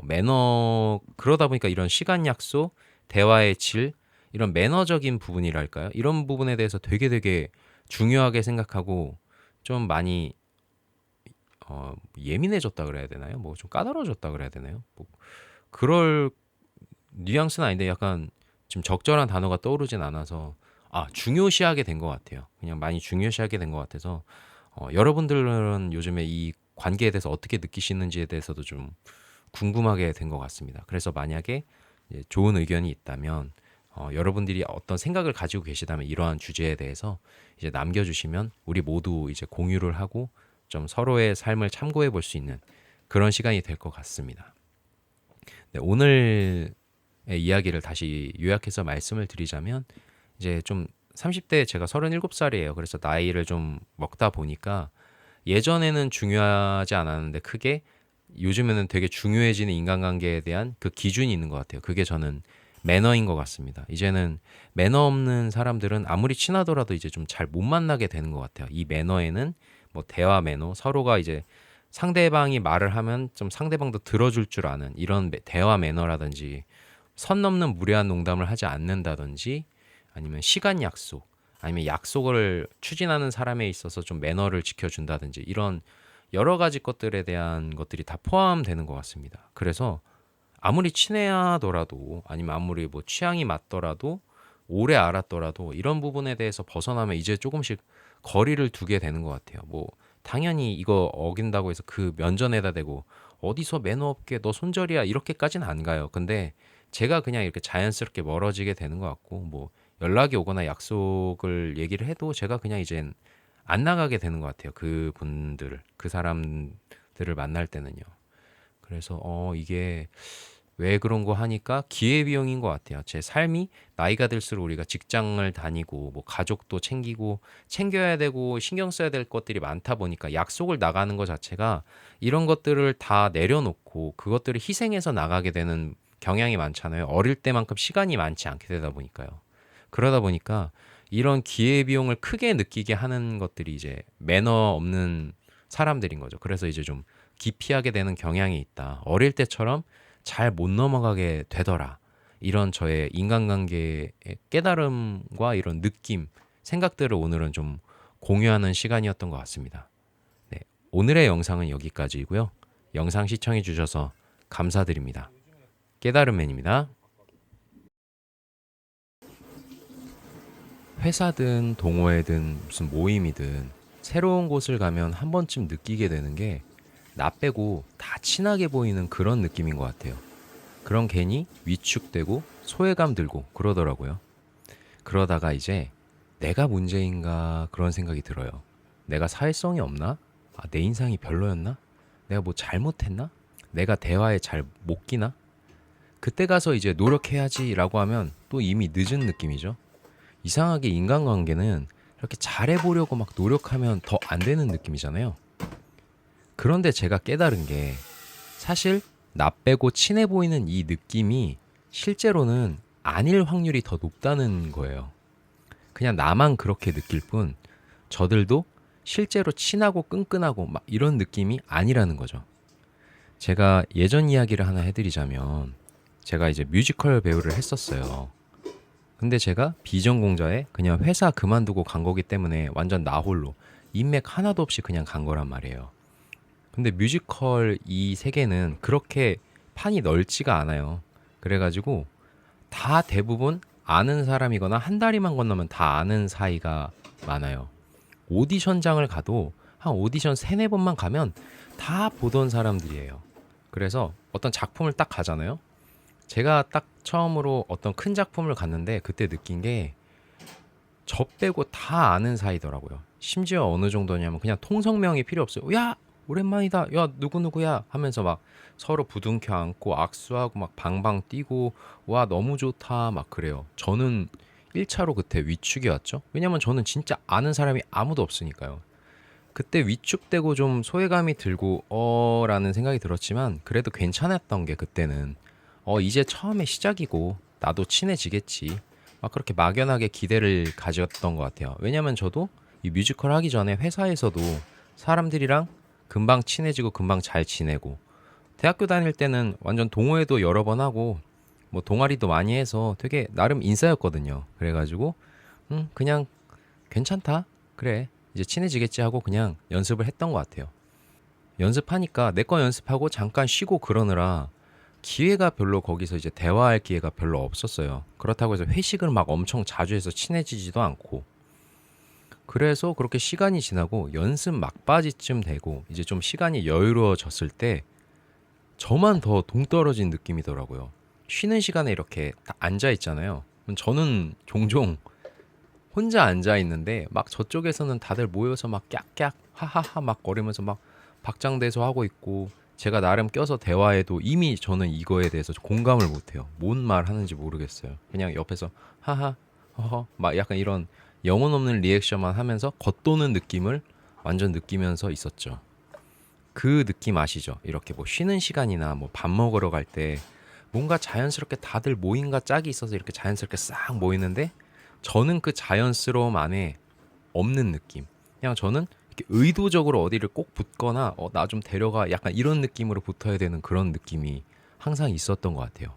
매너 그러다 보니까 이런 시간 약속, 대화의 질 이런 매너적인 부분이랄까요? 이런 부분에 대해서 되게 중요하게 생각하고 좀 많이 예민해졌다 그래야 되나요? 뭐 좀 까다로워졌다 그래야 되나요? 뭐 그럴 뉘앙스는 아닌데 약간 지금 적절한 단어가 떠오르진 않아서 중요시하게 된 것 같아요. 그냥 많이 중요시하게 된 것 같아서 여러분들은 요즘에 이 관계에 대해서 어떻게 느끼시는지에 대해서도 좀 궁금하게 된 것 같습니다. 그래서 만약에 이제 좋은 의견이 있다면 여러분들이 어떤 생각을 가지고 계시다면 이러한 주제에 대해서 이제 남겨주시면 우리 모두 이제 공유를 하고 좀 서로의 삶을 참고해 볼 수 있는 그런 시간이 될 것 같습니다. 네, 오늘의 이야기를 다시 요약해서 말씀을 드리자면 이제 좀 30대 제가 37살이에요. 그래서 나이를 좀 먹다 보니까 예전에는 중요하지 않았는데 크게 요즘에는 되게 중요해지는 인간관계에 대한 그 기준이 있는 것 같아요. 그게 저는 매너인 것 같습니다. 이제는 매너 없는 사람들은 아무리 친하더라도 이제 좀 잘 못 만나게 되는 것 같아요. 이 매너에는 뭐 대화 매너, 서로가 이제 상대방이 말을 하면 좀 상대방도 들어줄 줄 아는 이런 대화 매너라든지 선 넘는 무례한 농담을 하지 않는다든지 아니면 시간 약속 아니면 약속을 추진하는 사람에 있어서 좀 매너를 지켜준다든지 이런 여러 가지 것들에 대한 것들이 다 포함되는 것 같습니다. 그래서 아무리 친해하더라도 아니면 아무리 뭐 취향이 맞더라도 오래 알았더라도 이런 부분에 대해서 벗어나면 이제 조금씩 거리를 두게 되는 것 같아요. 뭐 당연히 이거 어긴다고 해서 그 면전에다 대고 어디서 매너 없게 너 손절이야 이렇게까지는 안 가요. 근데 제가 그냥 이렇게 자연스럽게 멀어지게 되는 것 같고 뭐 연락이 오거나 약속을 얘기를 해도 제가 그냥 이젠 안 나가게 되는 것 같아요. 그 사람들을 만날 때는요. 그래서 이게 왜 그런 거 하니까 기회비용인 것 같아요. 제 삶이 나이가 들수록 우리가 직장을 다니고 뭐 가족도 챙기고 챙겨야 되고 신경 써야 될 것들이 많다 보니까 약속을 나가는 것 자체가 이런 것들을 다 내려놓고 그것들을 희생해서 나가게 되는 경향이 많잖아요. 어릴 때만큼 시간이 많지 않게 되다 보니까요. 그러다 보니까 이런 기회비용을 크게 느끼게 하는 것들이 이제 매너 없는 사람들인 거죠. 그래서 이제 좀 기피하게 되는 경향이 있다. 어릴 때처럼 잘 못 넘어가게 되더라. 이런 저의 인간관계의 깨달음과 이런 느낌, 생각들을 오늘은 좀 공유하는 시간이었던 것 같습니다. 네, 오늘의 영상은 여기까지이고요. 영상 시청해 주셔서 감사드립니다. 깨달음맨입니다. 회사든 동호회든 무슨 모임이든 새로운 곳을 가면 한 번쯤 느끼게 되는 게 나 빼고 다 친하게 보이는 그런 느낌인 것 같아요. 그럼 괜히 위축되고 소외감 들고 그러더라고요. 그러다가 이제 내가 문제인가 그런 생각이 들어요. 내가 사회성이 없나? 내 인상이 별로였나? 내가 뭐 잘못했나? 내가 대화에 잘 못 끼나? 그때 가서 이제 노력해야지라고 하면 또 이미 늦은 느낌이죠. 이상하게 인간관계는 이렇게 잘해보려고 막 노력하면 더 안 되는 느낌이잖아요. 그런데 제가 깨달은 게 사실 나 빼고 친해 보이는 이 느낌이 실제로는 아닐 확률이 더 높다는 거예요. 그냥 나만 그렇게 느낄 뿐 저들도 실제로 친하고 끈끈하고 막 이런 느낌이 아니라는 거죠. 제가 예전 이야기를 하나 해드리자면 제가 이제 뮤지컬 배우를 했었어요. 근데 제가 비전공자에 그냥 회사 그만두고 간 거기 때문에 완전 나 홀로 인맥 하나도 없이 그냥 간 거란 말이에요. 근데 뮤지컬 이 세계는 그렇게 판이 넓지가 않아요. 그래가지고 다 대부분 아는 사람이거나 한 다리만 건너면 다 아는 사이가 많아요. 오디션장을 가도 한 오디션 세네 번만 가면 다 보던 사람들이에요. 그래서 어떤 작품을 딱 가잖아요. 제가 딱 처음으로 어떤 큰 작품을 갔는데 그때 느낀 게 저 빼고 다 아는 사이더라고요. 심지어 어느 정도냐면 그냥 통성명이 필요 없어요. 야, 오랜만이다. 야, 누구누구야 하면서 막 서로 부둥켜 안고 악수하고 막 방방 뛰고 와, 너무 좋다 막 그래요. 저는 1차로 그때 위축이 왔죠. 왜냐면 저는 진짜 아는 사람이 아무도 없으니까요. 그때 위축되고 좀 소외감이 들고 라는 생각이 들었지만 그래도 괜찮았던 게 그때는 이제 처음에 시작이고 나도 친해지겠지. 막 그렇게 막연하게 기대를 가졌던 것 같아요. 왜냐면 저도 이 뮤지컬 하기 전에 회사에서도 사람들이랑 금방 친해지고 금방 잘 지내고 대학교 다닐 때는 완전 동호회도 여러 번 하고 뭐 동아리도 많이 해서 되게 나름 인싸였거든요. 그래가지고 그냥 괜찮다. 그래. 이제 친해지겠지 하고 그냥 연습을 했던 것 같아요. 연습하니까 내 거 연습하고 잠깐 쉬고 그러느라 기회가 별로 거기서 이제 대화할 기회가 별로 없었어요. 그렇다고 해서 회식을 막 엄청 자주 해서 친해지지도 않고. 그래서 그렇게 시간이 지나고 연습 막바지쯤 되고 이제 좀 시간이 여유로워졌을 때 저만 더 동떨어진 느낌이더라고요. 쉬는 시간에 이렇게 다 앉아 있잖아요. 저는 종종 혼자 앉아 있는데 막 저쪽에서는 다들 모여서 막 깍깍 하하하 막 거리면서 막 박장대소 하고 있고 제가 나름 껴서 대화해도 이미 저는 이거에 대해서 공감을 못해요. 뭔 말 하는지 모르겠어요. 그냥 옆에서 하하 허허 막 약간 이런 영혼 없는 리액션만 하면서 겉도는 느낌을 완전 느끼면서 있었죠. 그 느낌 아시죠? 이렇게 뭐 쉬는 시간이나 뭐 밥 먹으러 갈 때 뭔가 자연스럽게 다들 모임과 짝이 있어서 이렇게 자연스럽게 싹 모이는데 저는 그 자연스러움 안에 없는 느낌. 그냥 저는 이렇게 의도적으로 어디를 꼭 붙거나 나 좀 데려가 약간 이런 느낌으로 붙어야 되는 그런 느낌이 항상 있었던 것 같아요.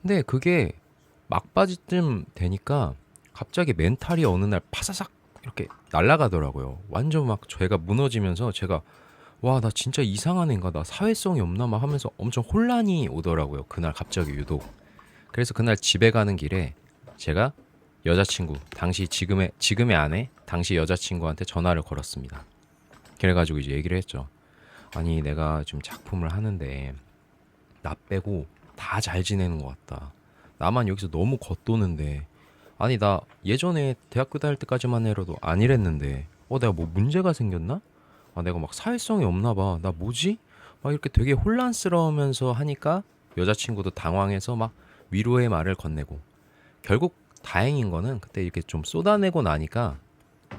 근데 그게 막바지쯤 되니까 갑자기 멘탈이 어느 날 파사삭 이렇게 날아가더라고요. 완전 막 제가 무너지면서 제가 와, 나 진짜 이상한 애인가? 나 사회성이 없나? 막 하면서 엄청 혼란이 오더라고요. 그날 갑자기 유독. 그래서 그날 집에 가는 길에 제가 여자친구, 지금의 아내, 당시 여자친구한테 전화를 걸었습니다. 그래가지고 이제 얘기를 했죠. 아니, 내가 좀 작품을 하는데 나 빼고 다 잘 지내는 것 같다. 나만 여기서 너무 겉도는데. 아니, 나 예전에 대학교 다닐 때까지만 해도 안 이랬는데 내가 뭐 문제가 생겼나? 내가 막 사회성이 없나 봐. 나 뭐지? 막 이렇게 되게 혼란스러우면서 하니까 여자친구도 당황해서 막 위로의 말을 건네고, 결국 다행인 거는 그때 이렇게 좀 쏟아내고 나니까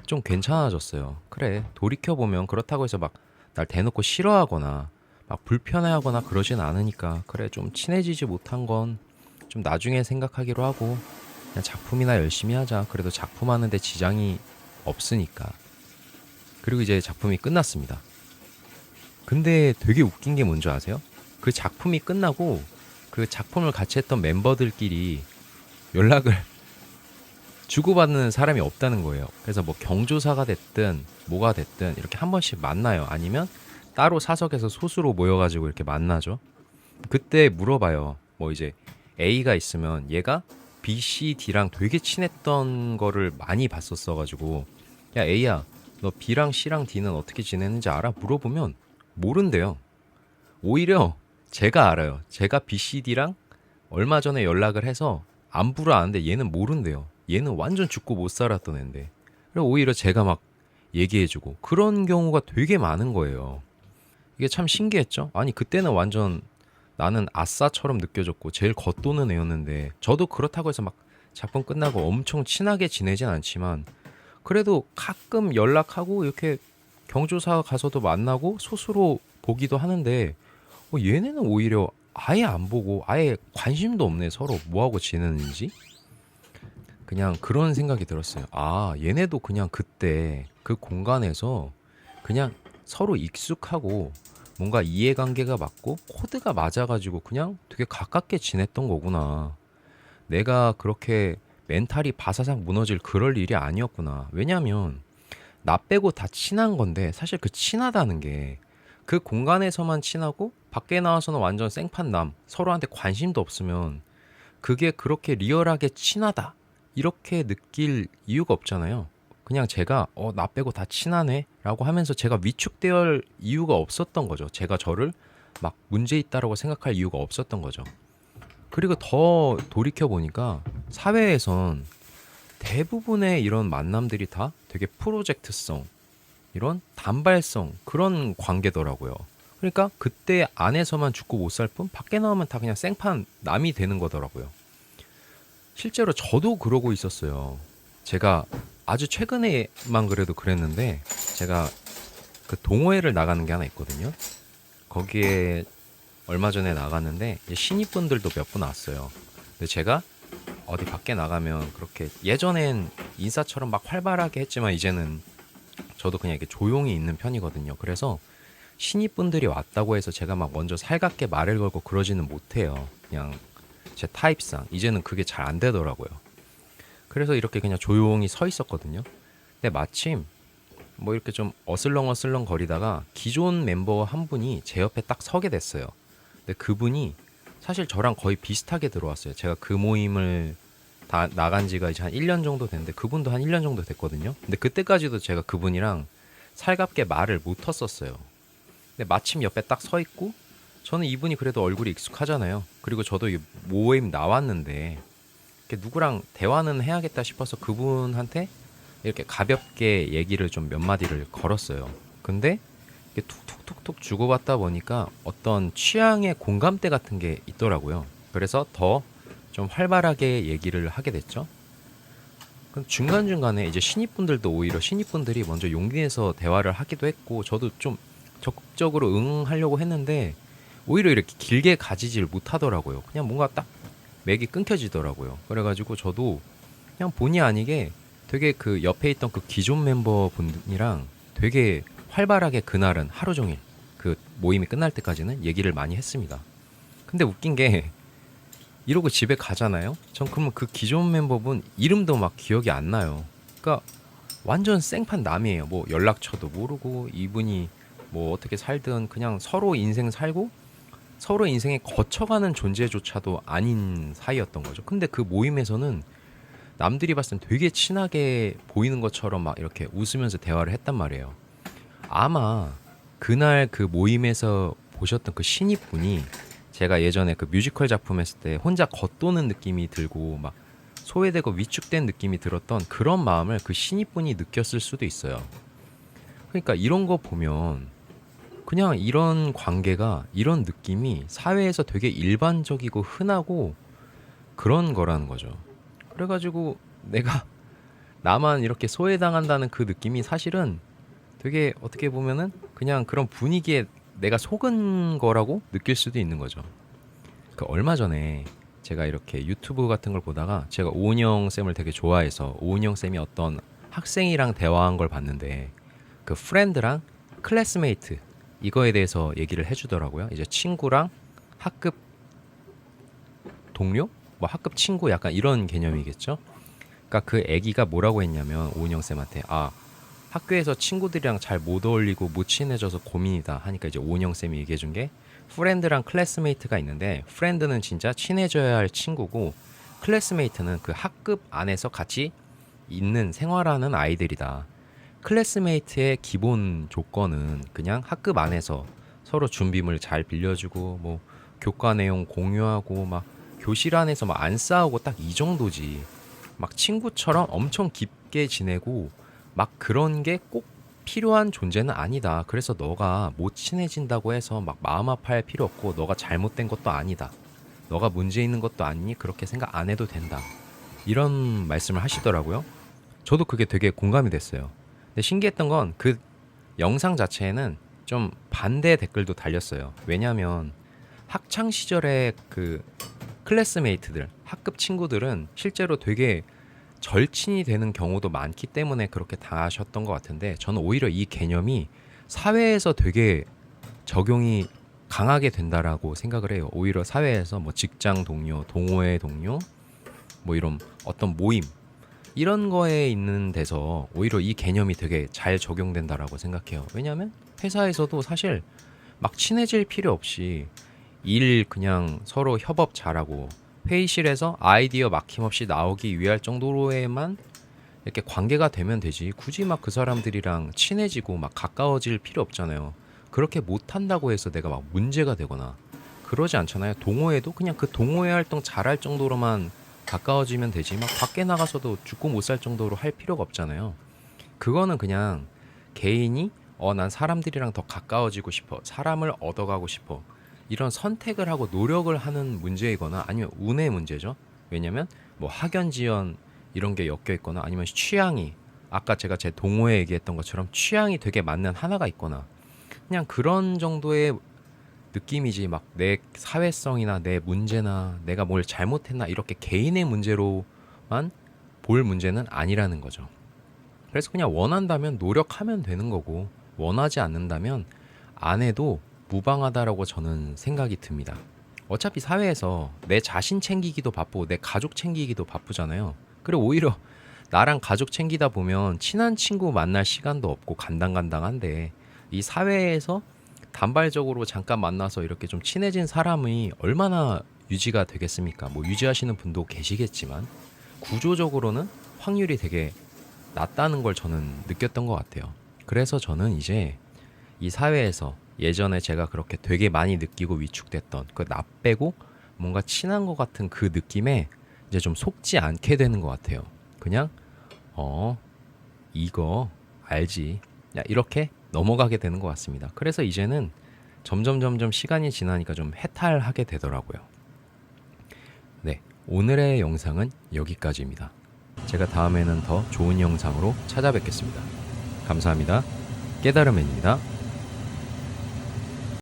좀 괜찮아졌어요. 그래, 돌이켜보면 그렇다고 해서 막 날 대놓고 싫어하거나 막 불편해하거나 그러진 않으니까, 그래, 좀 친해지지 못한 건 좀 나중에 생각하기로 하고 그냥 작품이나 열심히 하자. 그래도 작품 하는데 지장이 없으니까. 그리고 이제 작품이 끝났습니다. 근데 되게 웃긴 게 뭔지 아세요? 그 작품이 끝나고 그 작품을 같이 했던 멤버들끼리 연락을 주고받는 사람이 없다는 거예요. 그래서 뭐 경조사가 됐든 뭐가 됐든 이렇게 한 번씩 만나요. 아니면 따로 사석에서 소수로 모여가지고 이렇게 만나죠. 그때 물어봐요. 뭐 이제 A가 있으면 얘가 B, C, D랑 되게 친했던 거를 많이 봤었어가지고, 야 A야, 너 B랑 C랑 D는 어떻게 지내는지 알아? 물어보면 모른대요. 오히려 제가 알아요. 제가 B, C, D랑 얼마 전에 연락을 해서 안부를 아는데 얘는 모른대요. 얘는 완전 죽고 못 살았던 애인데. 그리고 오히려 제가 막 얘기해주고 그런 경우가 되게 많은 거예요. 이게 참 신기했죠? 아니, 그때는 완전 나는 아싸처럼 느껴졌고 제일 겉도는 애였는데, 저도 그렇다고 해서 막 작품 끝나고 엄청 친하게 지내진 않지만 그래도 가끔 연락하고 이렇게 경조사 가서도 만나고 소수로 보기도 하는데, 얘네는 오히려 아예 안 보고 아예 관심도 없네. 서로 뭐하고 지내는지. 그냥 그런 생각이 들었어요. 아, 얘네도 그냥 그때 그 공간에서 그냥 서로 익숙하고 뭔가 이해관계가 맞고 코드가 맞아가지고 그냥 되게 가깝게 지냈던 거구나. 내가 그렇게 멘탈이 바사삭 무너질 그럴 일이 아니었구나. 왜냐면 나 빼고 다 친한 건데, 사실 그 친하다는 게 그 공간에서만 친하고 밖에 나와서는 완전 생판남, 서로한테 관심도 없으면 그게 그렇게 리얼하게 친하다 이렇게 느낄 이유가 없잖아요. 그냥 제가 나 빼고 다 친하네 라고 하면서 제가 위축될 이유가 없었던 거죠. 제가 저를 막 문제 있다라고 생각할 이유가 없었던 거죠. 그리고 더 돌이켜 보니까 사회에선 대부분의 이런 만남들이 다 되게 프로젝트성, 이런 단발성 그런 관계더라고요. 그러니까 그때 안에서만 죽고 못 살 뿐 밖에 나오면 다 그냥 생판 남이 되는 거더라고요. 실제로 저도 그러고 있었어요. 제가 아주 최근에만 그래도 그랬는데, 제가 그 동호회를 나가는 게 하나 있거든요. 거기에 얼마 전에 나갔는데 신입분들도 몇 분 왔어요. 근데 제가 어디 밖에 나가면 그렇게, 예전엔 인사처럼 막 활발하게 했지만 이제는 저도 그냥 이렇게 조용히 있는 편이거든요. 그래서 신입분들이 왔다고 해서 제가 막 먼저 살갑게 말을 걸고 그러지는 못해요. 그냥 제 타입상 이제는 그게 잘 안 되더라고요. 그래서 이렇게 그냥 조용히 서 있었거든요. 근데 마침 뭐 이렇게 좀 어슬렁어슬렁 거리다가 기존 멤버 한 분이 제 옆에 딱 서게 됐어요. 근데 그분이 사실 저랑 거의 비슷하게 들어왔어요. 제가 그 모임을 다 나간 지가 이제 한 1년 정도 됐는데 그분도 한 1년 정도 됐거든요. 근데 그때까지도 제가 그분이랑 살갑게 말을 못 텄었어요. 근데 마침 옆에 딱 서 있고, 저는 이분이 그래도 얼굴이 익숙하잖아요. 그리고 저도 이 모임 나왔는데 이렇게 누구랑 대화는 해야겠다 싶어서 그분한테 이렇게 가볍게 얘기를 좀 몇 마디를 걸었어요. 근데 이렇게 툭툭툭툭 주고받다 보니까 어떤 취향의 공감대 같은 게 있더라고요. 그래서 더 좀 활발하게 얘기를 하게 됐죠. 그럼 중간중간에 이제 신입분들도 오히려 신입분들이 먼저 용기 내서 대화를 하기도 했고, 저도 좀 적극적으로 응하려고 했는데 오히려 이렇게 길게 가지질 못하더라고요. 그냥 뭔가 딱 맥이 끊겨지더라고요. 그래가지고 저도 그냥 본의 아니게 되게 그 옆에 있던 그 기존 멤버분이랑 되게 활발하게 그날은 하루 종일 그 모임이 끝날 때까지는 얘기를 많이 했습니다. 근데 웃긴 게 이러고 집에 가잖아요. 전 그러면 그 기존 멤버분 이름도 막 기억이 안 나요. 그러니까 완전 생판 남이에요. 뭐 연락처도 모르고 이분이 뭐 어떻게 살든 그냥 서로 인생 살고 서로 인생에 거쳐가는 존재조차도 아닌 사이였던 거죠. 근데 그 모임에서는 남들이 봤을 땐 되게 친하게 보이는 것처럼 막 이렇게 웃으면서 대화를 했단 말이에요. 아마 그날 그 모임에서 보셨던 그 신입분이 제가 예전에 그 뮤지컬 작품 했을 때 혼자 겉도는 느낌이 들고 막 소외되고 위축된 느낌이 들었던 그런 마음을 그 신입분이 느꼈을 수도 있어요. 그러니까 이런 거 보면 그냥 이런 관계가 이런 느낌이 사회에서 되게 일반적이고 흔하고 그런 거라는 거죠. 그래가지고 내가 나만 이렇게 소외당한다는 그 느낌이 사실은 되게 어떻게 보면은 그냥 그런 분위기에 내가 속은 거라고 느낄 수도 있는 거죠. 그 얼마 전에 제가 이렇게 유튜브 같은 걸 보다가 제가 오은영 쌤을 되게 좋아해서 오은영 쌤이 어떤 학생이랑 대화한 걸 봤는데 그 프렌드랑 클래스메이트 이거에 대해서 얘기를 해주더라고요. 이제 친구랑 학급 동료? 뭐 학급 친구 약간 이런 개념이겠죠. 그러니까 그 애기가 뭐라고 했냐면 오은영 쌤한테 학교에서 친구들이랑 잘 못 어울리고 못 친해져서 고민이다 하니까 이제 오은영 쌤이 얘기해 준 게 프렌드랑 클래스메이트가 있는데 프렌드는 진짜 친해져야 할 친구고 클래스메이트는 그 학급 안에서 같이 있는 생활하는 아이들이다. 클래스메이트의 기본 조건은 그냥 학급 안에서 서로 준비물 잘 빌려주고 뭐 교과 내용 공유하고 막 교실 안에서 막 안 싸우고 딱 이 정도지. 막 친구처럼 엄청 깊게 지내고 막 그런 게 꼭 필요한 존재는 아니다. 그래서 너가 못 친해진다고 해서 막 마음 아파할 필요 없고 너가 잘못된 것도 아니다. 너가 문제 있는 것도 아니니 그렇게 생각 안 해도 된다. 이런 말씀을 하시더라고요. 저도 그게 되게 공감이 됐어요. 근데 신기했던 건 그 영상 자체에는 좀 반대 댓글도 달렸어요. 왜냐하면 학창 시절에 그 클래스메이트들, 학급 친구들은 실제로 되게 절친이 되는 경우도 많기 때문에 그렇게 당하셨던 것 같은데 저는 오히려 이 개념이 사회에서 되게 적용이 강하게 된다라고 생각을 해요. 오히려 사회에서 뭐 직장 동료, 동호회 동료, 뭐 이런 어떤 모임 이런 거에 있는 데서 오히려 이 개념이 되게 잘 적용된다라고 생각해요. 왜냐하면 회사에서도 사실 막 친해질 필요 없이 일 그냥 서로 협업 잘하고 회의실에서 아이디어 막힘없이 나오기 위할 정도로에만 이렇게 관계가 되면 되지 굳이 막 그 사람들이랑 친해지고 막 가까워질 필요 없잖아요. 그렇게 못한다고 해서 내가 막 문제가 되거나 그러지 않잖아요. 동호회도 그냥 그 동호회 활동 잘할 정도로만 가까워지면 되지 막 밖에 나가서도 죽고 못 살 정도로 할 필요가 없잖아요. 그거는 그냥 개인이 난 사람들이랑 더 가까워지고 싶어 사람을 얻어가고 싶어 이런 선택을 하고 노력을 하는 문제이거나 아니면 운의 문제죠. 왜냐면 뭐 학연 지연 이런 게 엮여 있거나 아니면 취향이 아까 제가 제 동호회 얘기했던 것처럼 취향이 되게 맞는 하나가 있거나 그냥 그런 정도의 느낌이지 막 내 사회성이나 내 문제나 내가 뭘 잘못했나 이렇게 개인의 문제로만 볼 문제는 아니라는 거죠. 그래서 그냥 원한다면 노력하면 되는 거고 원하지 않는다면 안 해도 무방하다라고 저는 생각이 듭니다. 어차피 사회에서 내 자신 챙기기도 바쁘고 내 가족 챙기기도 바쁘잖아요. 그리고 오히려 나랑 가족 챙기다 보면 친한 친구 만날 시간도 없고 간당간당한데 이 사회에서 단발적으로 잠깐 만나서 이렇게 좀 친해진 사람이 얼마나 유지가 되겠습니까? 뭐 유지하시는 분도 계시겠지만 구조적으로는 확률이 되게 낮다는 걸 저는 느꼈던 것 같아요. 그래서 저는 이제 이 사회에서 예전에 제가 그렇게 되게 많이 느끼고 위축됐던 그 나 빼고 뭔가 친한 것 같은 그 느낌에 이제 좀 속지 않게 되는 것 같아요. 그냥 이거 알지 야 이렇게 넘어가게 되는 것 같습니다. 그래서 이제는 점점 시간이 지나니까 좀 해탈하게 되더라고요. 네, 오늘의 영상은 여기까지입니다. 제가 다음에는 더 좋은 영상으로 찾아뵙겠습니다. 감사합니다. 깨달음입니다.